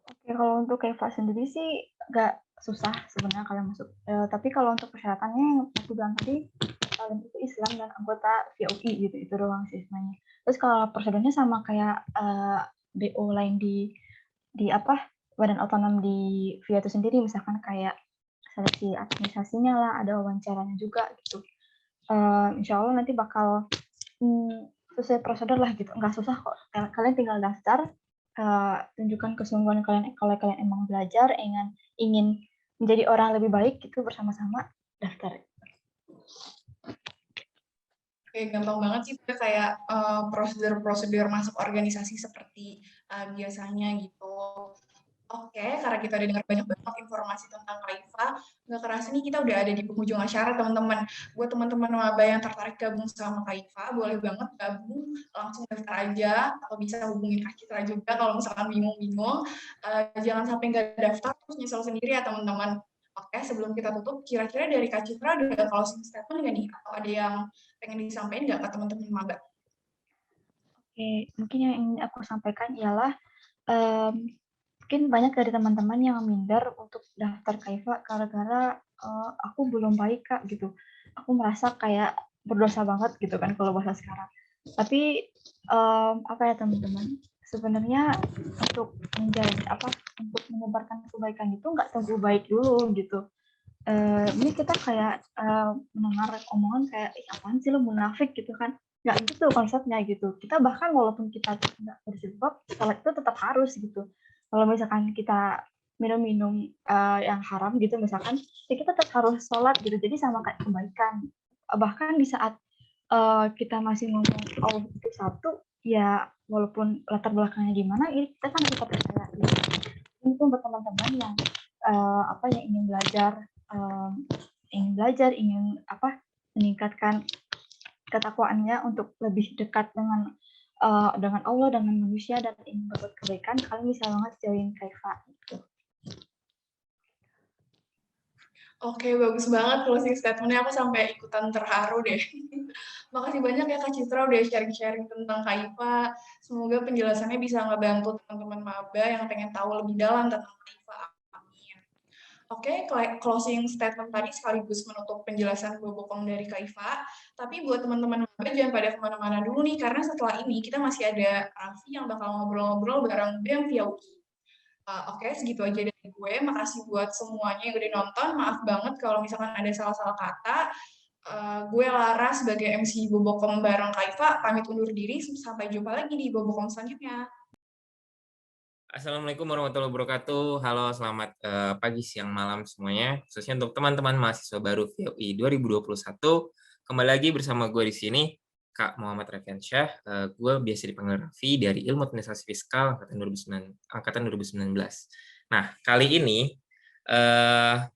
Oke, kalau untuk Kaifa sendiri sih nggak susah sebenarnya kalian masuk. Tapi kalau untuk persyaratannya yang aku bilang tadi, kalian itu Islam dan anggota VOI gitu, itu doang sih sebenarnya. Terus kalau prosedurnya sama kayak BO lain di apa badan otonom di VIA itu sendiri, misalkan kayak seleksi administrasinya lah, ada wawancaranya juga gitu. Insya Allah nanti bakal sesuai prosedur lah gitu, nggak susah kok. Kalian tinggal daftar, tunjukkan kesungguhan kalian kalau kalian emang belajar, ingin menjadi orang lebih baik gitu, bersama-sama daftar. Oke, gampang banget sih kayak prosedur-prosedur masuk organisasi seperti biasanya gitu. Oke, karena kita udah dengar banyak banget informasi tentang Kaifa, nggak kerasa nih kita udah ada di penghujung acara, teman-teman. Buat teman-teman maba yang tertarik gabung sama Kaifa, boleh banget gabung, langsung daftar aja, atau bisa hubungin Kak Citra juga kalau misalkan bingung-bingung. Jangan sampai nggak daftar, terus nyesel sendiri ya, teman-teman. Oke, sebelum kita tutup, kira-kira dari Kak Citra ada closing statement nggak nih? Atau ada yang pengen disampaikan nggak ke teman-teman maba? Oke, mungkin yang ingin aku sampaikan ialah mungkin banyak dari teman-teman yang minder untuk daftar Kaifa gara-gara aku belum baik Kak gitu. Aku merasa kayak berdosa banget gitu kan kalau bahasa sekarang. Tapi apa ya teman-teman? Sebenarnya untuk untuk menyebarkan kebaikan itu nggak tunggu baik dulu gitu. Ini kita kayak mendengar omongan kayak apaan sih lo munafik gitu kan, nggak gitu konsepnya gitu. Kita bahkan walaupun kita nggak berjilbab, sholat itu tetap harus gitu. Kalau misalkan kita minum-minum yang haram gitu misalkan, ya kita tetap harus sholat gitu. Jadi sama kayak kebaikan. Bahkan di saat kita masih ngomong Allah itu satu, ya walaupun latar belakangnya gimana, ini kita kan tetap percaya gitu. Ini pun buat teman-teman yang yang ingin belajar, ingin meningkatkan ketakwaannya untuk lebih dekat dengan Allah, dengan manusia, dan ingin berbuat kebaikan, kalian bisa banget join Kaifa gitu. Oke, bagus banget closing statement-nya. Aku sampai ikutan terharu deh. Makasih banyak ya Kak Citra udah sharing-sharing tentang Kaifa. Semoga penjelasannya bisa ngebantu teman-teman maba yang pengen tahu lebih dalam tentang Kaifa. Amin. Oke, closing statement tadi sekaligus menutup penjelasan Bobokom dari Kaifa. Tapi buat teman-teman maba jangan pada kemana-mana dulu nih, karena setelah ini kita masih ada Raffi yang bakal ngobrol-ngobrol bareng BEM via UI. Oke, segitu aja dari gue. Makasih buat semuanya yang udah nonton. Maaf banget kalau misalkan ada salah-salah kata. Gue Lara sebagai MC Bobokom bareng Kaifa, pamit undur diri. Sampai jumpa lagi di Bobokom selanjutnya. Assalamualaikum warahmatullahi wabarakatuh. Halo, selamat pagi, siang, malam semuanya. Khususnya untuk teman-teman mahasiswa baru VOI 2021. Kembali lagi bersama gue di sini, Kak Muhammad Rafiansyah. Gue biasa dipanggil Raffi dari Ilmu Administrasi Fiskal angkatan 2019. Nah, kali ini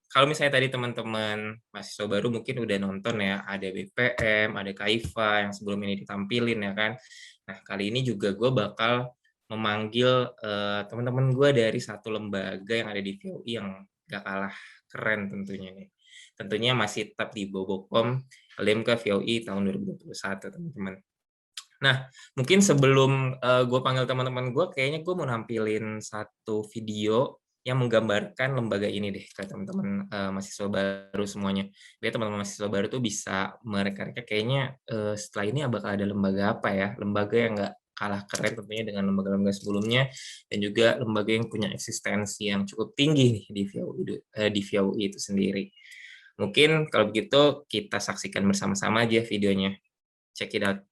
kalau misalnya tadi teman-teman mahasiswa baru mungkin udah nonton ya, ada BPM, ada Kaifa yang sebelum ini ditampilin ya kan. Nah, kali ini juga gue bakal memanggil teman-teman gue dari satu lembaga yang ada di VOI yang gak kalah keren tentunya nih. Tentunya masih tetap di Bobokom LMK VOI tahun 2021 teman-teman. Nah, mungkin sebelum gue panggil teman-teman gue, kayaknya gue mau nampilin satu video yang menggambarkan lembaga ini deh ke teman-teman mahasiswa baru semuanya. Biar teman-teman mahasiswa baru tuh bisa mereka-reka kayaknya setelah ini bakal ada lembaga apa ya, lembaga yang nggak kalah keren tentunya dengan lembaga-lembaga sebelumnya, dan juga lembaga yang punya eksistensi yang cukup tinggi nih di VOI itu sendiri. Mungkin kalau begitu kita saksikan bersama-sama aja videonya. Check it out.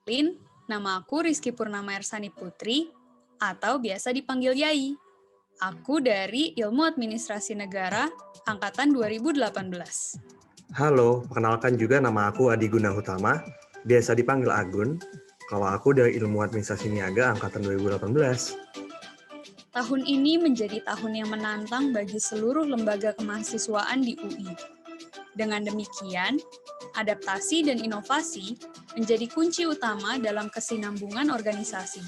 Lin, nama aku Rizky Purnama Ersani Putri, atau biasa dipanggil Yai. Aku dari Ilmu Administrasi Negara, Angkatan 2018. Halo, perkenalkan juga nama aku Adi Gunahutama, biasa dipanggil Agun. Kalau aku dari Ilmu Administrasi Niaga, Angkatan 2018. Tahun ini menjadi tahun yang menantang bagi seluruh lembaga kemahasiswaan di UI. Dengan demikian, adaptasi dan inovasi menjadi kunci utama dalam kesinambungan organisasi.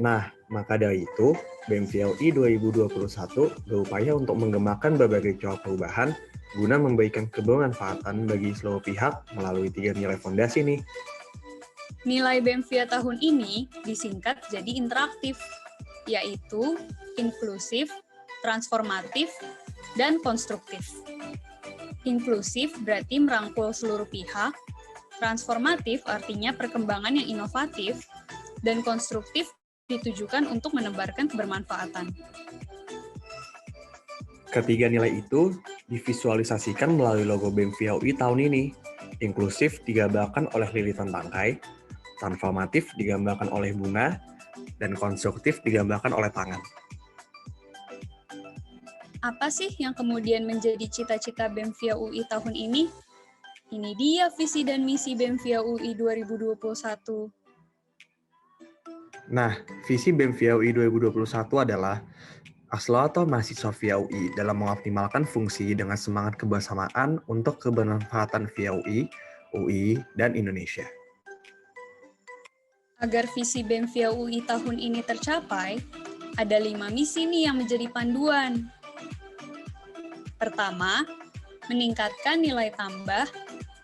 Nah, maka dari itu, BEM-VLI 2021 berupaya untuk mengembangkan berbagai celah perubahan guna memberikan kebermanfaatan bagi seluruh pihak melalui 3 nilai fondasi nih. Nilai BEM-VIA tahun ini disingkat jadi interaktif, yaitu inklusif, transformatif, dan konstruktif. Inklusif berarti merangkul seluruh pihak, transformatif artinya perkembangan yang inovatif, dan konstruktif ditujukan untuk menebarkan kebermanfaatan. Ketiga nilai itu divisualisasikan melalui logo BEM-VIA UI tahun ini. Inklusif digambarkan oleh lilitan tangkai, transformatif digambarkan oleh bunga, dan konstruktif digambarkan oleh tangan. Apa sih yang kemudian menjadi cita-cita BEM-VIA UI tahun ini? Ini dia visi dan misi BEM-VIA UI 2021. Nah, visi BEM-VIA UI 2021 adalah akselerator mahasiswa VIA UI dalam mengoptimalkan fungsi dengan semangat kebersamaan untuk kebermanfaatan VIA UI, dan Indonesia. Agar visi BEM-VIA UI tahun ini tercapai, ada 5 misi nih yang menjadi panduan. Pertama, meningkatkan nilai tambah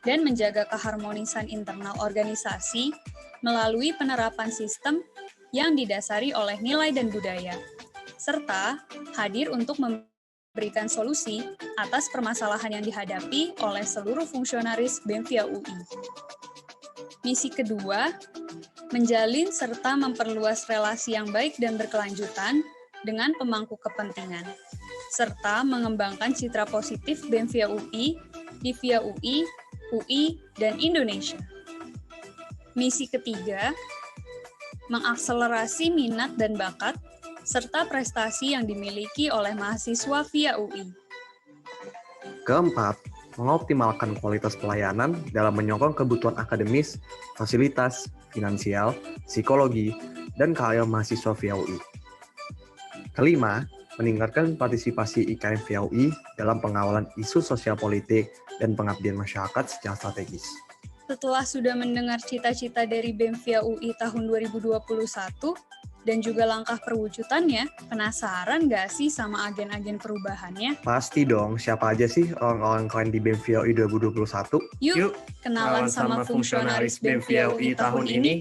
dan menjaga keharmonisan internal organisasi melalui penerapan sistem yang didasari oleh nilai dan budaya, serta hadir untuk memberikan solusi atas permasalahan yang dihadapi oleh seluruh fungsionaris BEM-VIA UI. Misi kedua, menjalin serta memperluas relasi yang baik dan berkelanjutan dengan pemangku kepentingan, serta mengembangkan citra positif BEM-VIA UI di VIA UI, dan Indonesia. Misi ketiga, mengakselerasi minat dan bakat, serta prestasi yang dimiliki oleh mahasiswa VIA UI. Keempat, mengoptimalkan kualitas pelayanan dalam menyokong kebutuhan akademis, fasilitas, finansial, psikologi, dan karya mahasiswa VIA UI. Kelima, meningkatkan partisipasi IKM VIA UI dalam pengawalan isu sosial politik dan pengabdian masyarakat secara strategis. Setelah sudah mendengar cita-cita dari BEM-VIA UI tahun 2021 dan juga langkah perwujudannya, penasaran nggak sih sama agen-agen perubahannya? Pasti dong, siapa aja sih orang-orang keren di BEM-VIA UI 2021? Yuk, kenalan sama fungsionaris BEM-VIA UI tahun ini.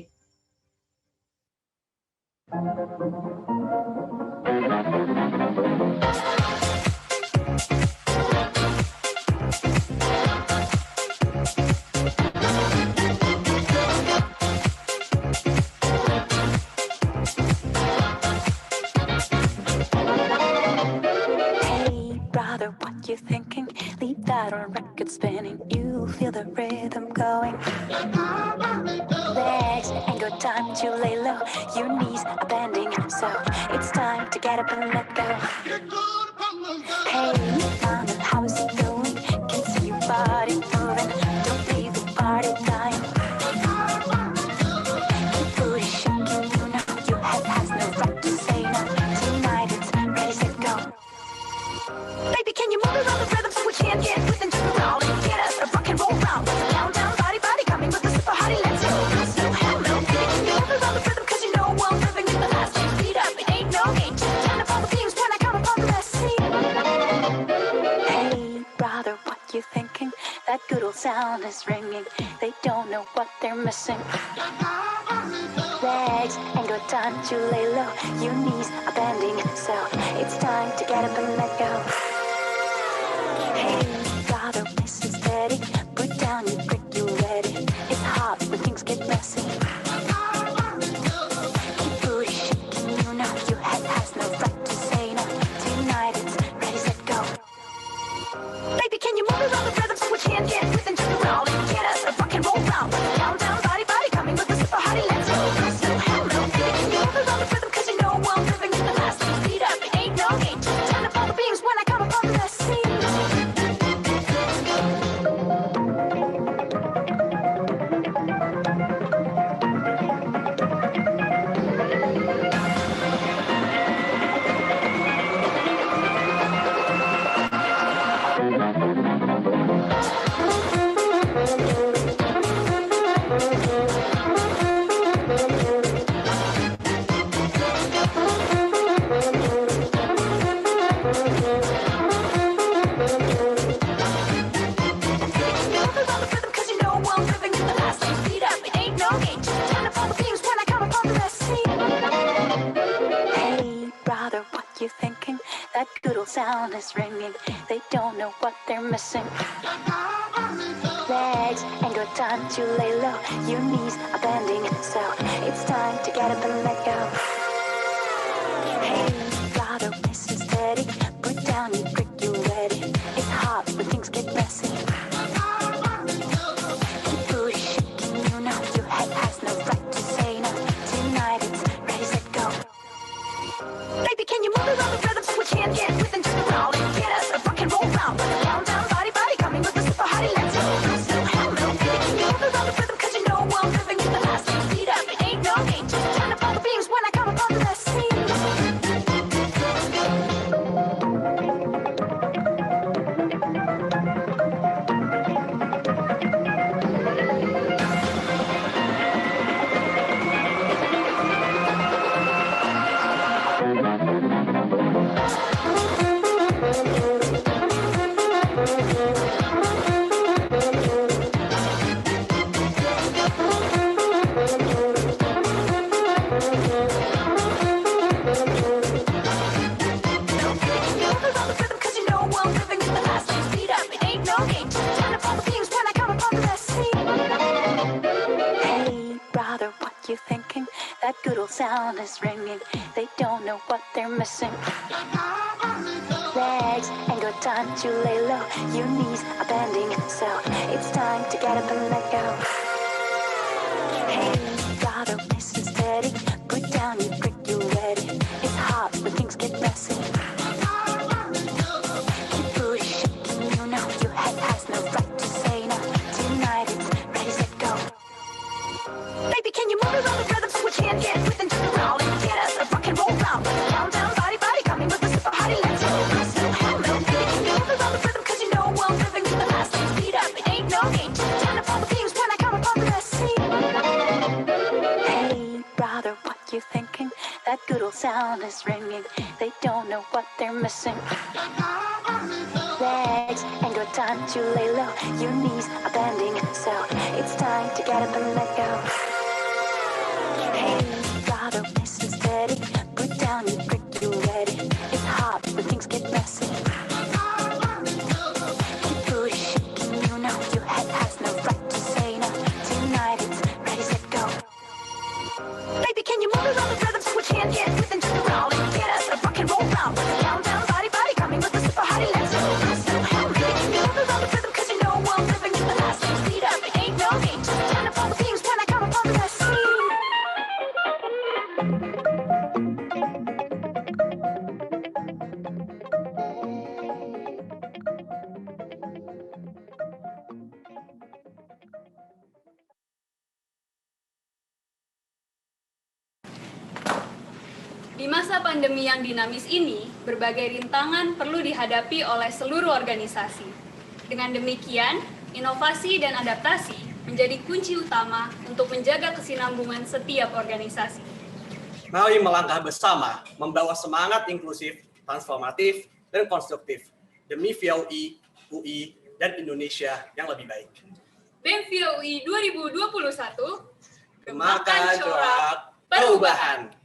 You thinking, leave that on record spinning. You feel the rhythm going. Legs ain't got time to lay low. Your knees are bending, so it's time to get up and let go. Hey, mama, how is it going? Can see your body moving. Don't leave the party dying. Keep booty shaking, you know your head has no right to say no. Tonight it's ready, set, go. Baby, can you move around the rhythm so we can get with and jump around and get us a rock and roll round? Down, body, coming with the super hottie, let's go. No hello, baby, can you move around the rhythm? Cause you know I'm living in the last day. Speed up, it ain't no game. Turn up all the themes when I come upon the rest scene. Hey, brother, what you thinking? That good old sound is ringing. They don't know what they're missing. Legs ain't got time to lay low. Your knees are bending, so it's time to get up and let go. Hey, brother, listen steady. Put down your brick, you ready. It's hot when things get messy. Keep booty shaking, you know your head has no right to say no. Tonight it's ready, set, go. Baby, can you move around the rhythm so we can get with and jump around and get us a rock and roll round? Down, body, coming with the super hottie. sound is ringing. They don't know what they're missing. Legs ain't got time to lay low. Your knees are bending, so it's time to get up and let go. Hey, brother, listen steady. Put down your brick, you ready. It's hot when things get messy. Keep booty shaking, you know your head has no right to say no. Tonight it's ready, set, go. Baby, can you move around the rhythm so we can't get with and just around and get us a rock and roll round? Countdown, body, body, coming with the super hottie, let's go. So hell no, baby, can you move around the rhythm? Cause you know I'm living in the last thing. Speed up, it ain't no game. Just turn up all the beams when I come upon the scene. That good old sound is ringing. They don't know what they're missing. Legs ain't got time to lay low. Your knees are bending, so it's time to get up and let go. Hey, brother, listen steady. Put down your brick, you ready. It's hot when things get messy. Keep booty shaking, you know your head has no right to say no. Tonight it's ready, set, go. Baby, can you move around the rhythm so we can't get with and turn around and get us a rock and roll round? Countdown, body, body, coming with the super hottie, let's go. So hell no, baby, can you move around the rhythm? Cause you know I'm living in the last thing. Speed up, it ain't no game. Just turn up all the beams when I come upon the scene. Hey, brother, what you thinking? That good old sound is ringing. They don't know what they're missing. Legs ain't got time to lay low. Your knees are bending, so it's time to get up and let go. Hey, brother, listen steady. Put down your brick, you ready. It's hot when things get messy. Keep booty shaking, you know your head has no right to say no. Tonight it's ready, set, go. Baby, can you move around the rhythm so we can't get with and turn around and get us a rock and roll round? Countdown, body, body, coming with the super hottie, let's go. So hell, baby, can you move around the rhythm? Cause you know I'm living in the last thing. Speed up, it ain't no game. Just turn up all the beams when I come upon the scene. Di masa pandemi yang dinamis ini, berbagai rintangan perlu dihadapi oleh seluruh organisasi. Dengan demikian, inovasi dan adaptasi menjadi kunci utama untuk menjaga kesinambungan setiap organisasi. Mari melangkah bersama, membawa semangat inklusif, transformatif, dan konstruktif demi VOI, UI, dan Indonesia yang lebih baik. BEM VOI 2021, Gemakan corak perubahan.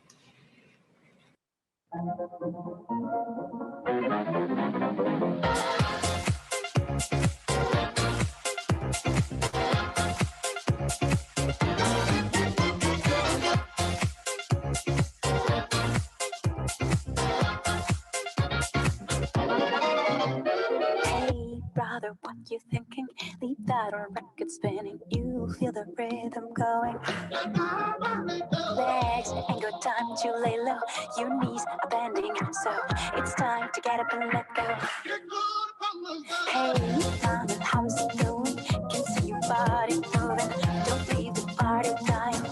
Brother, what you thinking? Leave that on record spinning. You feel the rhythm going. Legs ain't got time to lay low. Your knees are bending, so it's time to get up and let go. Hey, mama, how's it going? Can see your body moving. Don't leave the party dying.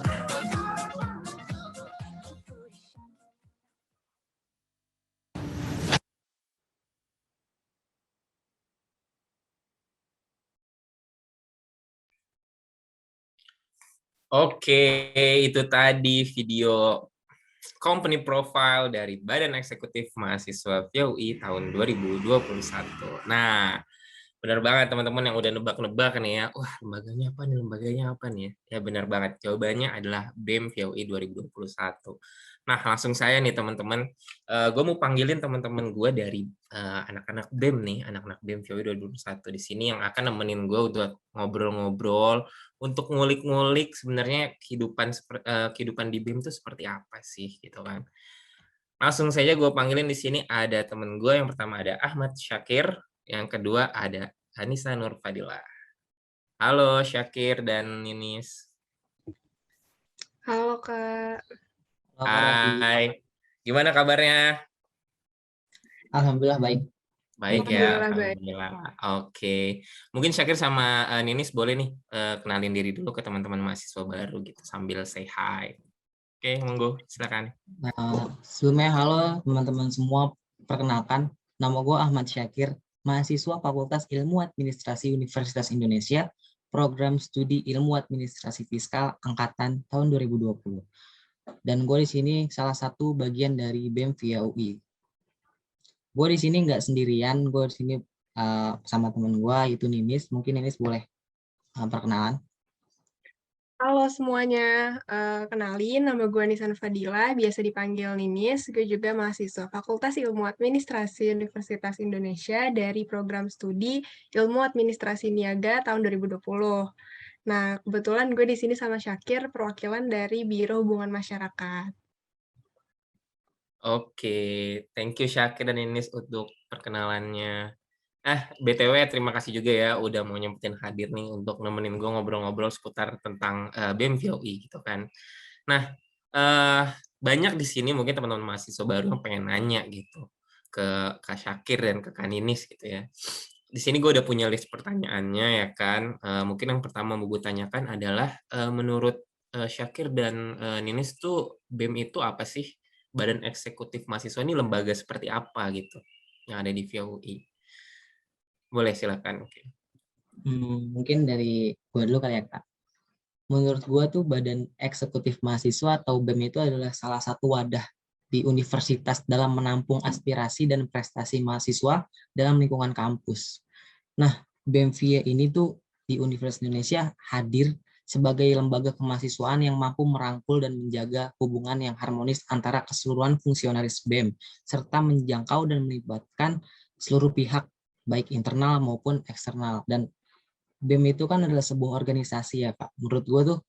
Oke, itu tadi video company profile dari Badan Eksekutif Mahasiswa VOI tahun 2021. Nah, benar banget teman-teman yang udah nebak-nebak nih ya. Wah, lembaganya apa nih ya? Ya benar banget. Jawabannya adalah BEM VOI 2021. Nah, langsung saya nih teman-teman. Gue mau panggilin teman-teman gue dari anak-anak BEM nih, anak-anak BEM VOI 2021 di sini yang akan nemenin gue untuk ngobrol-ngobrol, untuk ngulik-ngulik sebenarnya kehidupan di BEM itu seperti apa sih gitu kan. Langsung saja gue panggilin di sini ada temen gue, yang pertama ada Ahmad Syakir, yang kedua ada Anissa Nur Fadila. Halo Syakir dan Ninis. Halo Kak. Hai, gimana kabarnya? Alhamdulillah baik. Baik ya, Alhamdulillah baik. alhamdulillah. Oke, mungkin Syakir sama Ninis boleh nih kenalin diri dulu ke teman-teman mahasiswa baru gitu sambil say hi. Oke, monggo silakan. Sebelumnya halo teman-teman semua, perkenalkan nama gue Ahmad Syakir, mahasiswa Fakultas Ilmu Administrasi Universitas Indonesia, program studi Ilmu Administrasi Fiskal angkatan tahun 2020. Dan gue di sini salah satu bagian dari BEM via UI. Gue di sini nggak sendirian, gue di sini sama teman gue itu Ninis. Mungkin Ninis boleh perkenalan. Halo semuanya, kenalin nama gue Anissa Nur Fadila, biasa dipanggil Ninis. Gue juga mahasiswa Fakultas Ilmu Administrasi Universitas Indonesia dari program studi Ilmu Administrasi Niaga tahun 2020. Nah, kebetulan gue di sini sama Syakir, perwakilan dari Biro Hubungan Masyarakat. Oke, thank you Syakir dan Ninis untuk perkenalannya. BTW terima kasih juga ya udah mau nyempetin hadir nih untuk nemenin gue ngobrol-ngobrol seputar tentang BEM VOI gitu kan. Nah, banyak di sini mungkin teman-teman mahasiswa baru yang pengen nanya gitu ke Kak Syakir dan ke Kak Ninis gitu ya. Di sini gue udah punya list pertanyaannya ya kan. Mungkin yang pertama mau gue tanyakan adalah menurut Syakir dan Ninis tuh BEM itu apa sih? Badan Eksekutif Mahasiswa ini lembaga seperti apa gitu yang ada di VOI? Boleh silakan. Mungkin dari gue dulu kali ya Kak. Menurut gue tuh Badan Eksekutif Mahasiswa atau BEM itu adalah salah satu wadah di universitas dalam menampung aspirasi dan prestasi mahasiswa dalam lingkungan kampus. Nah, BEM VIA ini tuh di Universitas Indonesia hadir sebagai lembaga kemahasiswaan yang mampu merangkul dan menjaga hubungan yang harmonis antara keseluruhan fungsionaris BEM, serta menjangkau dan melibatkan seluruh pihak, baik internal maupun eksternal. Dan BEM itu kan adalah sebuah organisasi ya Pak. Menurut gue tuh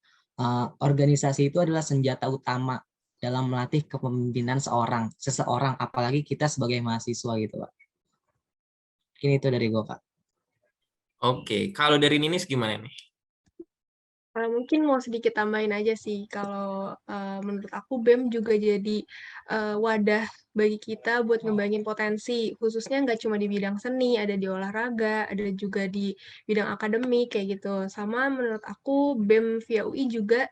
organisasi itu adalah senjata utama dalam melatih kepemimpinan seseorang, apalagi kita sebagai mahasiswa gitu Pak. Ini itu dari gue Kak. Oke, kalau dari Ninis gimana nih? Mungkin mau sedikit tambahin aja sih, kalau menurut aku BEM juga jadi wadah bagi kita buat ngembangin potensi, khususnya nggak cuma di bidang seni, ada di olahraga, ada juga di bidang akademik, kayak gitu. Sama menurut aku BEM via UI juga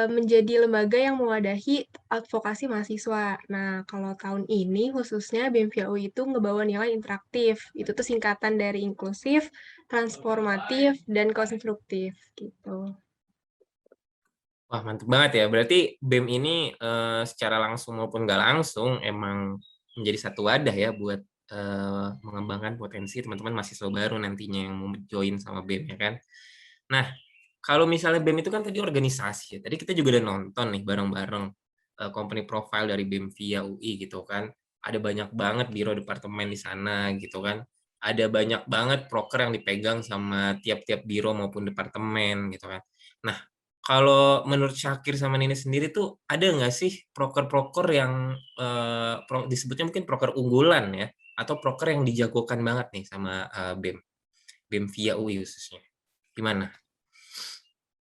menjadi lembaga yang mewadahi advokasi mahasiswa. Nah, kalau tahun ini khususnya BEM via UI itu ngebawa nilai interaktif. Itu tuh singkatan dari inklusif, transformatif, dan konstruktif gitu. Wah, mantap banget ya. Berarti BEM ini secara langsung maupun nggak langsung emang menjadi satu wadah ya buat mengembangkan potensi teman-teman mahasiswa baru nantinya yang mau join sama BEM ya kan. Nah, kalau misalnya BEM itu kan tadi organisasi ya. Tadi kita juga udah nonton nih bareng-bareng company profile dari BEM via UI gitu kan. Ada banyak banget biro departemen di sana gitu kan. Ada banyak banget proker yang dipegang sama tiap-tiap biro maupun departemen gitu kan. Nah, kalau menurut Syakir sama Nini sendiri tuh ada nggak sih proker-proker yang disebutnya mungkin proker unggulan ya, atau proker yang dijagokan banget nih sama BEM via UI khususnya? Gimana?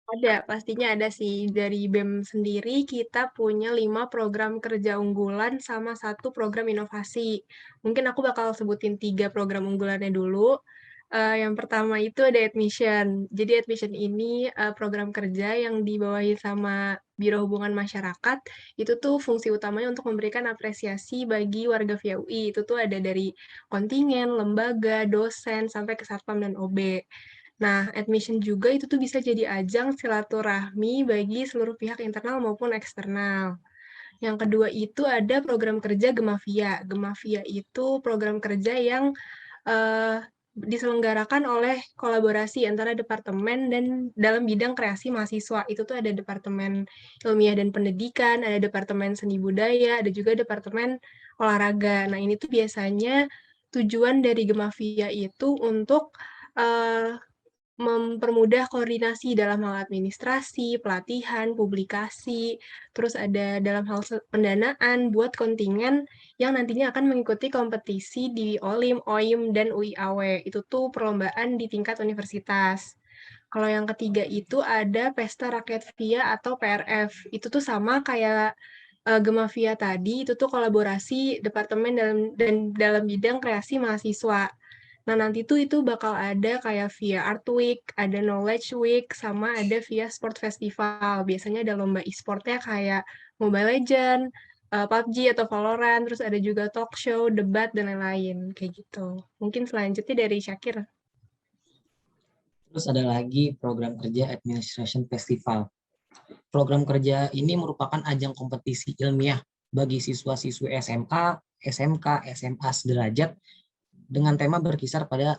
Ada, pastinya ada sih. Dari BEM sendiri kita punya 5 program kerja unggulan sama 1 program inovasi. Mungkin aku bakal sebutin 3 program unggulannya dulu. Yang pertama itu ada admission. Jadi admission ini program kerja yang dibawahi sama Biro Hubungan Masyarakat. Itu tuh fungsi utamanya untuk memberikan apresiasi bagi warga via UI. Itu tuh ada dari kontingen, lembaga, dosen, sampai ke Satpam dan OB. Nah, admission juga itu tuh bisa jadi ajang silaturahmi bagi seluruh pihak internal maupun eksternal. Yang kedua itu ada program kerja Gemavia. Gemavia itu program kerja yang diselenggarakan oleh kolaborasi antara departemen dan dalam bidang kreasi mahasiswa. Itu tuh ada departemen ilmiah dan pendidikan, ada departemen seni budaya, ada juga departemen olahraga. Nah, ini tuh biasanya tujuan dari Gemavia itu untuk mempermudah koordinasi dalam hal administrasi, pelatihan, publikasi, terus ada dalam hal pendanaan buat kontingen yang nantinya akan mengikuti kompetisi di OLIM, OIM, dan UIAW. Itu tuh perlombaan di tingkat universitas. Kalau yang ketiga itu ada Pesta Rakyat VIA atau PRF. Itu tuh sama kayak Gemavia tadi, itu tuh kolaborasi departemen dalam bidang kreasi mahasiswa. Nah, nanti tuh itu bakal ada kayak via Art Week, ada Knowledge Week, sama ada via Sport Festival. Biasanya ada lomba e-sportnya kayak Mobile Legends, PUBG atau Valorant, terus ada juga talk show, debat, dan lain-lain. Kayak gitu. Mungkin selanjutnya dari Syakir. Terus ada lagi program kerja Administration Festival. Program kerja ini merupakan ajang kompetisi ilmiah bagi siswa-siswi SMA, SMK, SMA sederajat dengan tema berkisar pada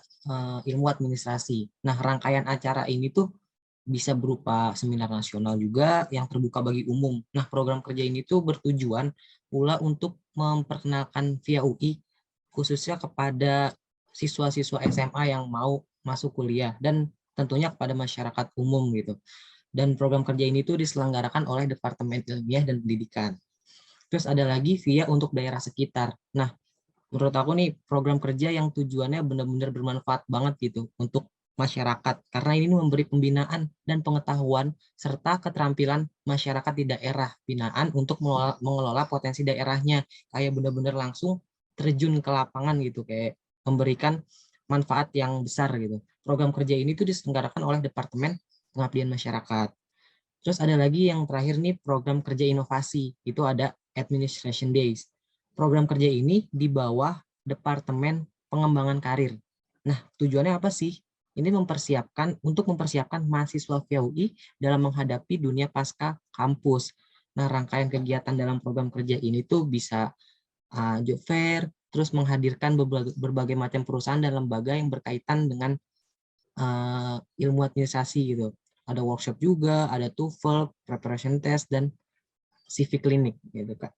ilmu administrasi. Nah, rangkaian acara ini tuh bisa berupa seminar nasional juga yang terbuka bagi umum. Nah, program kerja ini tuh bertujuan pula untuk memperkenalkan via UI khususnya kepada siswa-siswa SMA yang mau masuk kuliah dan tentunya kepada masyarakat umum gitu. Dan program kerja ini tuh diselenggarakan oleh Departemen Ilmiah dan Pendidikan. Terus ada lagi via untuk daerah sekitar. Nah, menurut aku nih program kerja yang tujuannya benar-benar bermanfaat banget gitu untuk masyarakat karena ini memberi pembinaan dan pengetahuan serta keterampilan masyarakat di daerah binaan untuk mengelola potensi daerahnya kayak benar-benar langsung terjun ke lapangan gitu kayak memberikan manfaat yang besar gitu. Program kerja ini tuh diselenggarakan oleh Departemen Pengabdian Masyarakat. Terus ada lagi yang terakhir nih program kerja inovasi itu ada Administration Days. Program kerja ini di bawah Departemen Pengembangan Karir. Nah, tujuannya apa sih? Ini mempersiapkan mahasiswa VUI dalam menghadapi dunia pasca kampus. Nah, rangkaian kegiatan dalam program kerja ini tuh bisa job fair, terus menghadirkan berbagai macam perusahaan dan lembaga yang berkaitan dengan ilmu administrasi gitu. Ada workshop juga, ada TOEFL, preparation test, dan civic clinic gitu, Kak.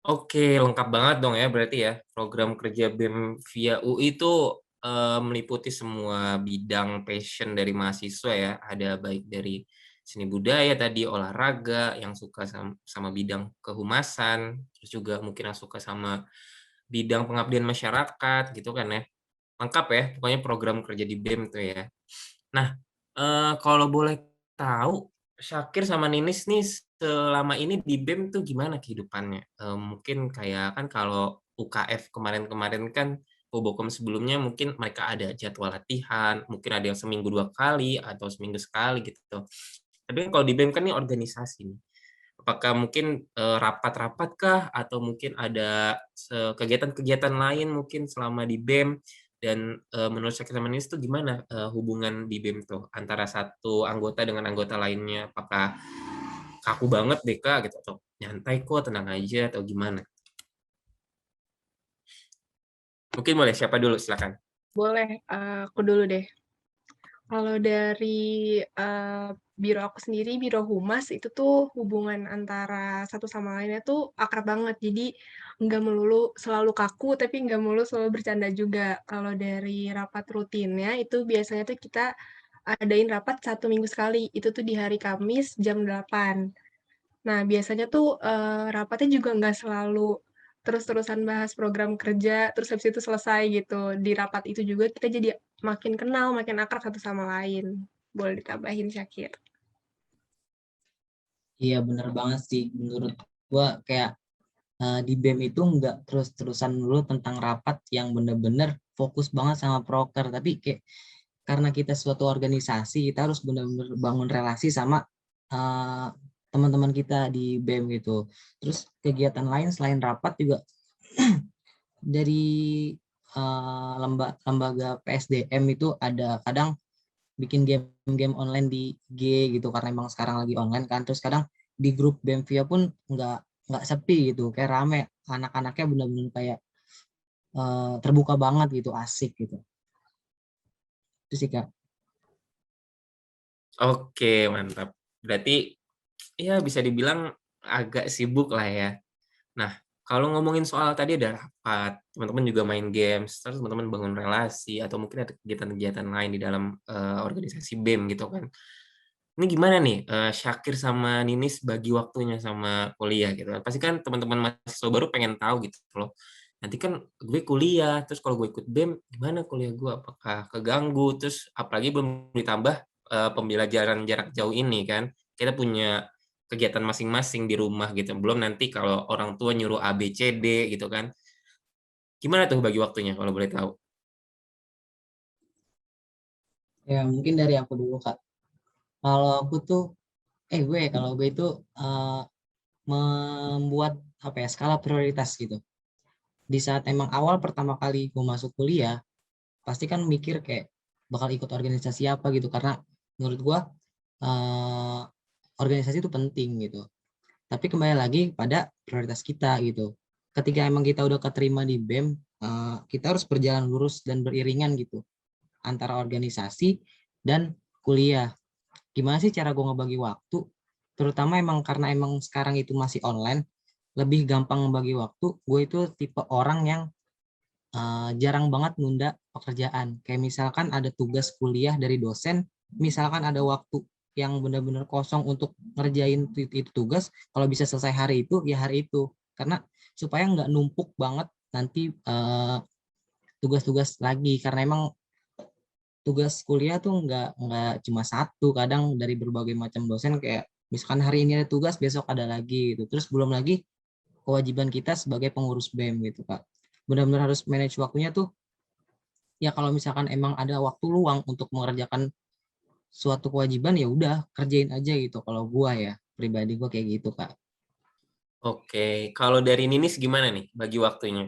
Oke, lengkap banget dong ya berarti ya. Program kerja BEM via UI itu meliputi semua bidang passion dari mahasiswa ya. Ada baik dari seni budaya tadi, olahraga, yang suka sama bidang kehumasan, terus juga mungkin yang suka sama bidang pengabdian masyarakat gitu kan ya. Lengkap ya, pokoknya program kerja di BEM tuh ya. Nah, kalau boleh tahu, Syakir sama Ninis nih selama ini di BEM tuh gimana kehidupannya? Mungkin kayak kan kalau UKF kemarin-kemarin kan Bobokom sebelumnya mungkin mereka ada jadwal latihan, mungkin ada yang seminggu 2 kali atau seminggu sekali gitu. Tapi kalau di BEM kan ini organisasi nih. Apakah mungkin rapat-rapat kah atau mungkin ada kegiatan-kegiatan lain mungkin selama di BEM? Dan menurut Syakir sama Ninis itu gimana hubungan di BEM tuh antara satu anggota dengan anggota lainnya? Apakah kaku banget deh Kak gitu atau nyantai kok, tenang aja atau gimana? Mungkin boleh siapa dulu silakan. Boleh, aku dulu deh. Kalau dari biro aku sendiri, biro humas, itu tuh hubungan antara satu sama lainnya tuh akrab banget. Jadi nggak melulu selalu kaku, tapi nggak melulu selalu bercanda juga. Kalau dari rapat rutinnya, itu biasanya tuh kita adain rapat 1 minggu sekali. Itu tuh di hari Kamis jam 8. Nah, biasanya tuh rapatnya juga nggak selalu terus-terusan bahas program kerja, terus habis itu selesai gitu. Di rapat itu juga kita jadi makin kenal, makin akrab satu sama lain. Boleh ditambahin, Syakir. Iya, bener banget sih. Menurut gua kayak di BEM itu nggak terus-terusan dulu tentang rapat yang bener-bener fokus banget sama proker. Tapi kayak karena kita suatu organisasi, kita harus bener-bener bangun relasi sama teman-teman kita di BEM gitu. Terus kegiatan lain selain rapat juga dari lembaga PSDM itu ada kadang bikin game-game online di IG gitu karena emang sekarang lagi online kan. Terus kadang di grup BEM Via pun nggak sepi gitu, kayak rame, anak-anaknya benar-benar kayak terbuka banget gitu, asik gitu. Itu sih Kak. Oke, mantap. Berarti ya bisa dibilang agak sibuk lah ya. Nah, kalau ngomongin soal tadi ada rapat, teman-teman juga main games, terus teman-teman bangun relasi, atau mungkin ada kegiatan-kegiatan lain di dalam organisasi BEM gitu kan. Ini gimana nih, Syakir sama Ninis bagi waktunya sama kuliah gitu kan. Pasti kan teman-teman mahasiswa baru pengen tahu gitu loh. Nanti kan gue kuliah, terus kalau gue ikut BEM, gimana kuliah gue? Apakah keganggu? Terus apalagi belum ditambah pembelajaran jarak jauh ini kan. Kita punya kegiatan masing-masing di rumah gitu. Belum nanti kalau orang tua nyuruh A, B, C, D gitu kan. Gimana tuh bagi waktunya kalau boleh tahu? Ya mungkin dari aku dulu Kak. Kalau aku tuh, kalau gue itu membuat apa ya, skala prioritas gitu. Di saat emang awal pertama kali gue masuk kuliah, pasti kan mikir kayak bakal ikut organisasi apa gitu, karena menurut gue organisasi itu penting gitu. Tapi kembali lagi pada prioritas kita gitu. Ketika emang kita udah keterima di BEM, kita harus berjalan lurus dan beriringan gitu antara organisasi dan kuliah. Gimana sih cara gue ngebagi waktu? Terutama emang karena emang sekarang itu masih online, lebih gampang ngebagi waktu. Gue itu tipe orang yang jarang banget nunda pekerjaan. Kayak misalkan ada tugas kuliah dari dosen, misalkan ada waktu yang benar-benar kosong untuk ngerjain itu tugas, kalau bisa selesai hari itu, ya hari itu. Karena supaya nggak numpuk banget nanti tugas-tugas lagi. Karena emang tugas kuliah tuh nggak cuma satu, kadang dari berbagai macam dosen, kayak misalkan hari ini ada tugas, besok ada lagi gitu. Terus belum lagi kewajiban kita sebagai pengurus BEM gitu Kak. Benar-benar harus manage waktunya tuh. Ya kalau misalkan emang ada waktu luang untuk mengerjakan suatu kewajiban, ya udah kerjain aja gitu. Kalau gua ya pribadi gua kayak gitu Kak. Oke, kalau dari Ninis gimana nih bagi waktunya?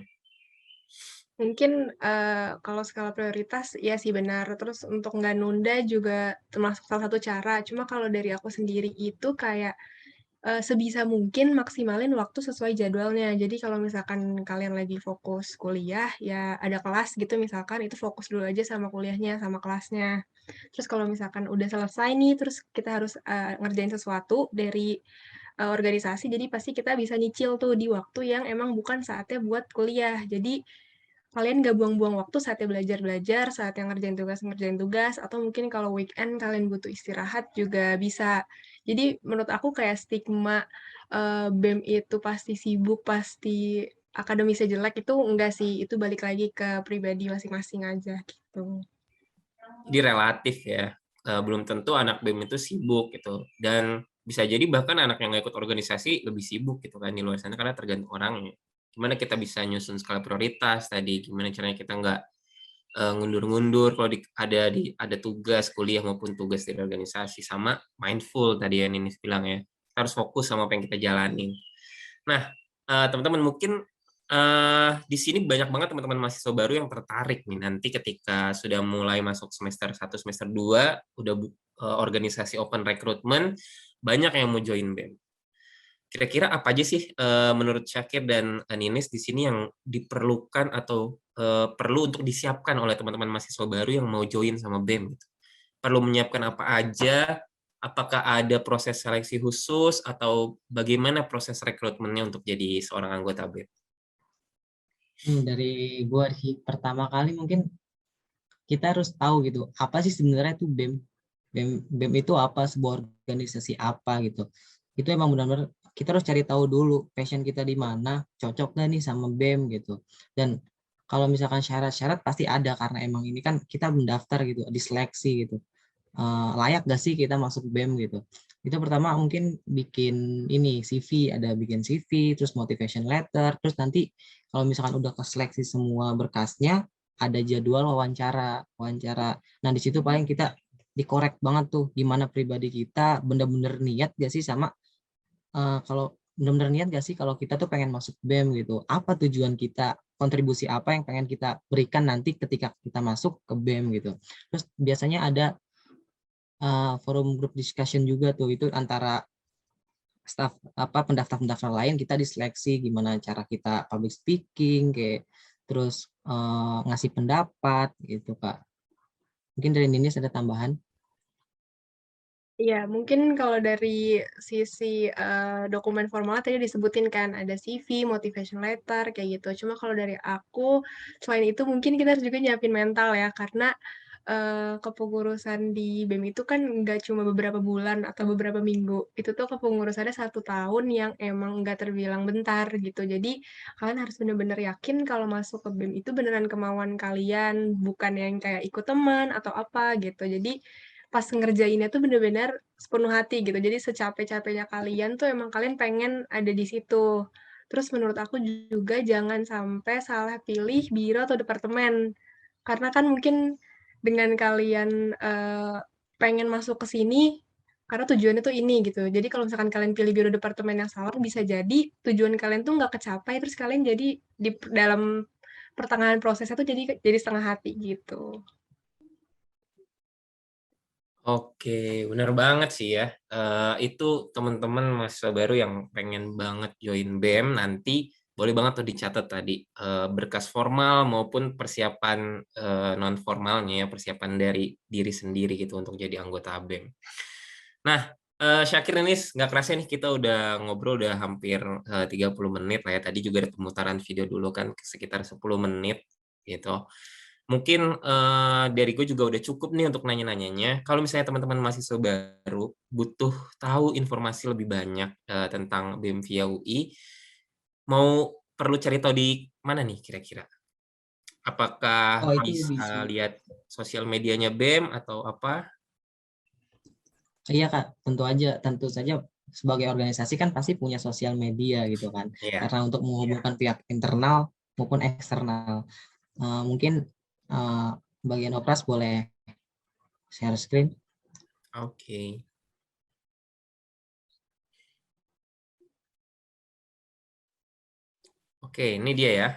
Mungkin kalau skala prioritas ya sih benar. Terus untuk nggak nunda juga termasuk salah satu cara. Cuma kalau dari aku sendiri itu kayak sebisa mungkin maksimalin waktu sesuai jadwalnya. Jadi kalau misalkan kalian lagi fokus kuliah, ya ada kelas gitu misalkan, itu fokus dulu aja sama kuliahnya, sama kelasnya. Terus kalau misalkan udah selesai nih, terus kita harus ngerjain sesuatu dari organisasi, jadi pasti kita bisa nyicil tuh di waktu yang emang bukan saatnya buat kuliah. Jadi kalian gak buang-buang waktu saatnya belajar-belajar, saatnya ngerjain tugas, atau mungkin kalau weekend kalian butuh istirahat juga bisa. Jadi menurut aku kayak stigma BEM itu pasti sibuk, pasti akademisnya jelek, itu enggak sih, itu balik lagi ke pribadi masing-masing aja gitu. Jadi relatif ya, belum tentu anak BEM itu sibuk gitu. Dan bisa jadi bahkan anak yang nggak ikut organisasi lebih sibuk gitu kan di luar sana, karena tergantung orangnya. Gimana kita bisa nyusun skala prioritas tadi, gimana caranya kita nggak ngundur-ngundur kalau ada tugas kuliah maupun tugas dari organisasi, sama mindful tadi yang Ninis bilang ya, kita harus fokus sama apa yang kita jalanin. Nah, teman-teman mungkin di sini banyak banget teman-teman mahasiswa baru yang tertarik nih nanti ketika sudah mulai masuk semester 1, semester 2, udah organisasi open recruitment, banyak yang mau join BEM. Kira-kira apa aja sih menurut Syakir dan Ninis di sini yang diperlukan atau perlu untuk disiapkan oleh teman-teman mahasiswa baru yang mau join sama BEM? Gitu. Perlu menyiapkan apa aja? Apakah ada proses seleksi khusus atau bagaimana proses rekrutmennya untuk jadi seorang anggota BEM? Dari gua sih, pertama kali mungkin kita harus tahu gitu, apa sih sebenarnya itu BEM. BEM itu apa, sebuah organisasi apa gitu. Itu emang benar-benar kita harus cari tahu dulu passion kita di mana, cocok nggak nih sama BEM gitu. Dan kalau misalkan syarat-syarat pasti ada, karena emang ini kan kita mendaftar gitu, diseleksi gitu. Layak gak sih kita masuk BEM gitu. Itu pertama mungkin bikin ini CV, ada bikin CV, terus motivation letter, terus nanti kalau misalkan udah keseleksi semua berkasnya, ada jadwal wawancara. Nah di situ paling kita dikorek banget tuh, gimana pribadi kita, bener-bener niat gak sih sama kalau bener-bener niat gak sih kalau kita tuh pengen masuk BEM gitu, apa tujuan kita, kontribusi apa yang pengen kita berikan nanti ketika kita masuk ke BEM gitu. Terus biasanya ada forum group discussion juga tuh, itu antara staff pendaftar lain, kita diseleksi gimana cara kita public speaking, kayak terus ngasih pendapat gitu Kak. Mungkin dari Ninis ada tambahan? Iya, mungkin kalau dari sisi dokumen formal tadi disebutin kan ada CV, motivation letter kayak gitu. Cuma kalau dari aku selain itu mungkin kita harus juga nyiapin mental ya karena kepengurusan di BEM itu kan nggak cuma beberapa bulan atau beberapa minggu. Itu tuh kepengurusannya 1 tahun yang emang nggak terbilang bentar gitu. Jadi kalian harus benar-benar yakin kalau masuk ke BEM itu beneran kemauan kalian, bukan yang kayak ikut teman atau apa gitu. Jadi pas ngerjainnya tuh bener-bener sepenuh hati gitu. Jadi secapek-capeknya kalian tuh emang kalian pengen ada di situ. Terus menurut aku juga jangan sampai salah pilih biro atau departemen. Karena kan mungkin dengan kalian pengen masuk ke sini karena tujuannya tuh ini gitu. Jadi kalau misalkan kalian pilih biro departemen yang salah bisa jadi tujuan kalian tuh nggak kecapai terus kalian jadi di dalam pertengahan prosesnya tuh jadi setengah hati gitu. Oke, benar banget sih ya. Itu teman-teman mahasiswa baru yang pengen banget join BEM nanti boleh banget tuh dicatat tadi berkas formal maupun persiapan non formalnya ya, persiapan dari diri sendiri gitu untuk jadi anggota BEM. Nah, Syakir ini nggak kerasa nih kita udah ngobrol udah hampir 30 menit lah ya. Tadi juga ada pemutaran video dulu kan sekitar 10 menit gitu. Mungkin dari gue juga udah cukup nih untuk nanya-nanyanya. Kalau misalnya teman-teman mahasiswa baru butuh tahu informasi lebih banyak tentang BEM via UI, perlu cari tahu di mana nih kira-kira? Apakah Oh, itu bisa bisa. lihat sosial medianya BEM atau apa? Iya Kak, tentu saja sebagai organisasi kan pasti punya sosial media gitu kan. Iya. Karena untuk menghubungkan pihak internal maupun eksternal. Mungkin bagian Opras boleh share screen. Oke. Oke, ini dia ya.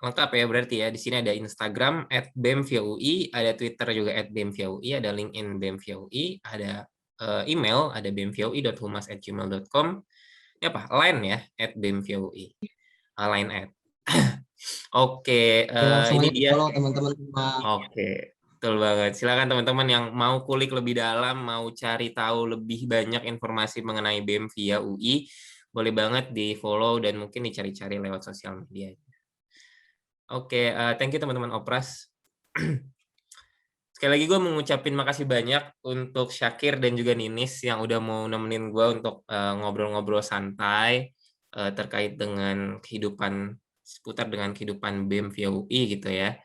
Lengkap ya berarti ya. Di sini ada Instagram @bemviaui, ada Twitter juga @bemviaui, ada LinkedIn bemviaui, ada email ada bemviaui.humas@gmail.com. Ini apa? Line ya @bemviaui. Line @. Oke, Langsung ini aja dia. follow teman-teman semua. Oke, betul banget. Silakan teman-teman yang mau kulik lebih dalam, mau cari tahu lebih banyak informasi mengenai BEM via UI, boleh banget di follow dan mungkin dicari-cari lewat sosial media. Oke, thank you teman-teman Opras. Sekali lagi gue mengucapin makasih banyak untuk Syakir dan juga Ninis yang udah mau nemenin gue untuk ngobrol-ngobrol santai terkait dengan seputar dengan kehidupan BEM via UI gitu ya.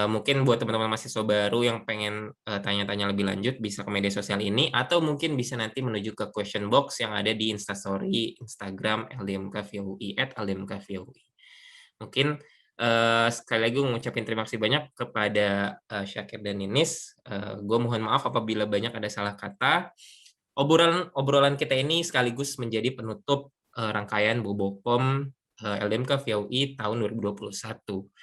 Mungkin buat teman-teman mahasiswa baru yang pengen tanya-tanya lebih lanjut bisa ke media sosial ini atau mungkin bisa nanti menuju ke question box yang ada di Instastory Instagram LDMK via UI @LDMK via UI. Mungkin sekali lagi mengucapkan terima kasih banyak kepada Syakir dan Ninis. Gue mohon maaf apabila banyak ada salah kata. Obrolan kita ini sekaligus menjadi penutup rangkaian Bobokom LDMK via UI tahun 2021.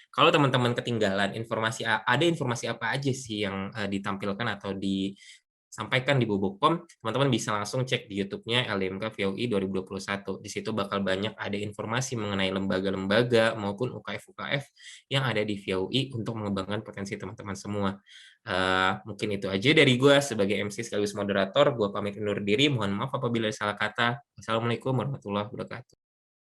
Kalau teman-teman ketinggalan ada informasi apa aja sih yang ditampilkan atau disampaikan di Bobokom, teman-teman bisa langsung cek di YouTube-nya LDMK via UI 2021. Di situ bakal banyak ada informasi mengenai lembaga-lembaga maupun UKF-UKF yang ada di via UI untuk mengembangkan potensi teman-teman semua. Mungkin itu aja dari gue sebagai MC sekaligus moderator. Gue pamit undur diri. Mohon maaf apabila ada salah kata. Wassalamualaikum warahmatullahi wabarakatuh.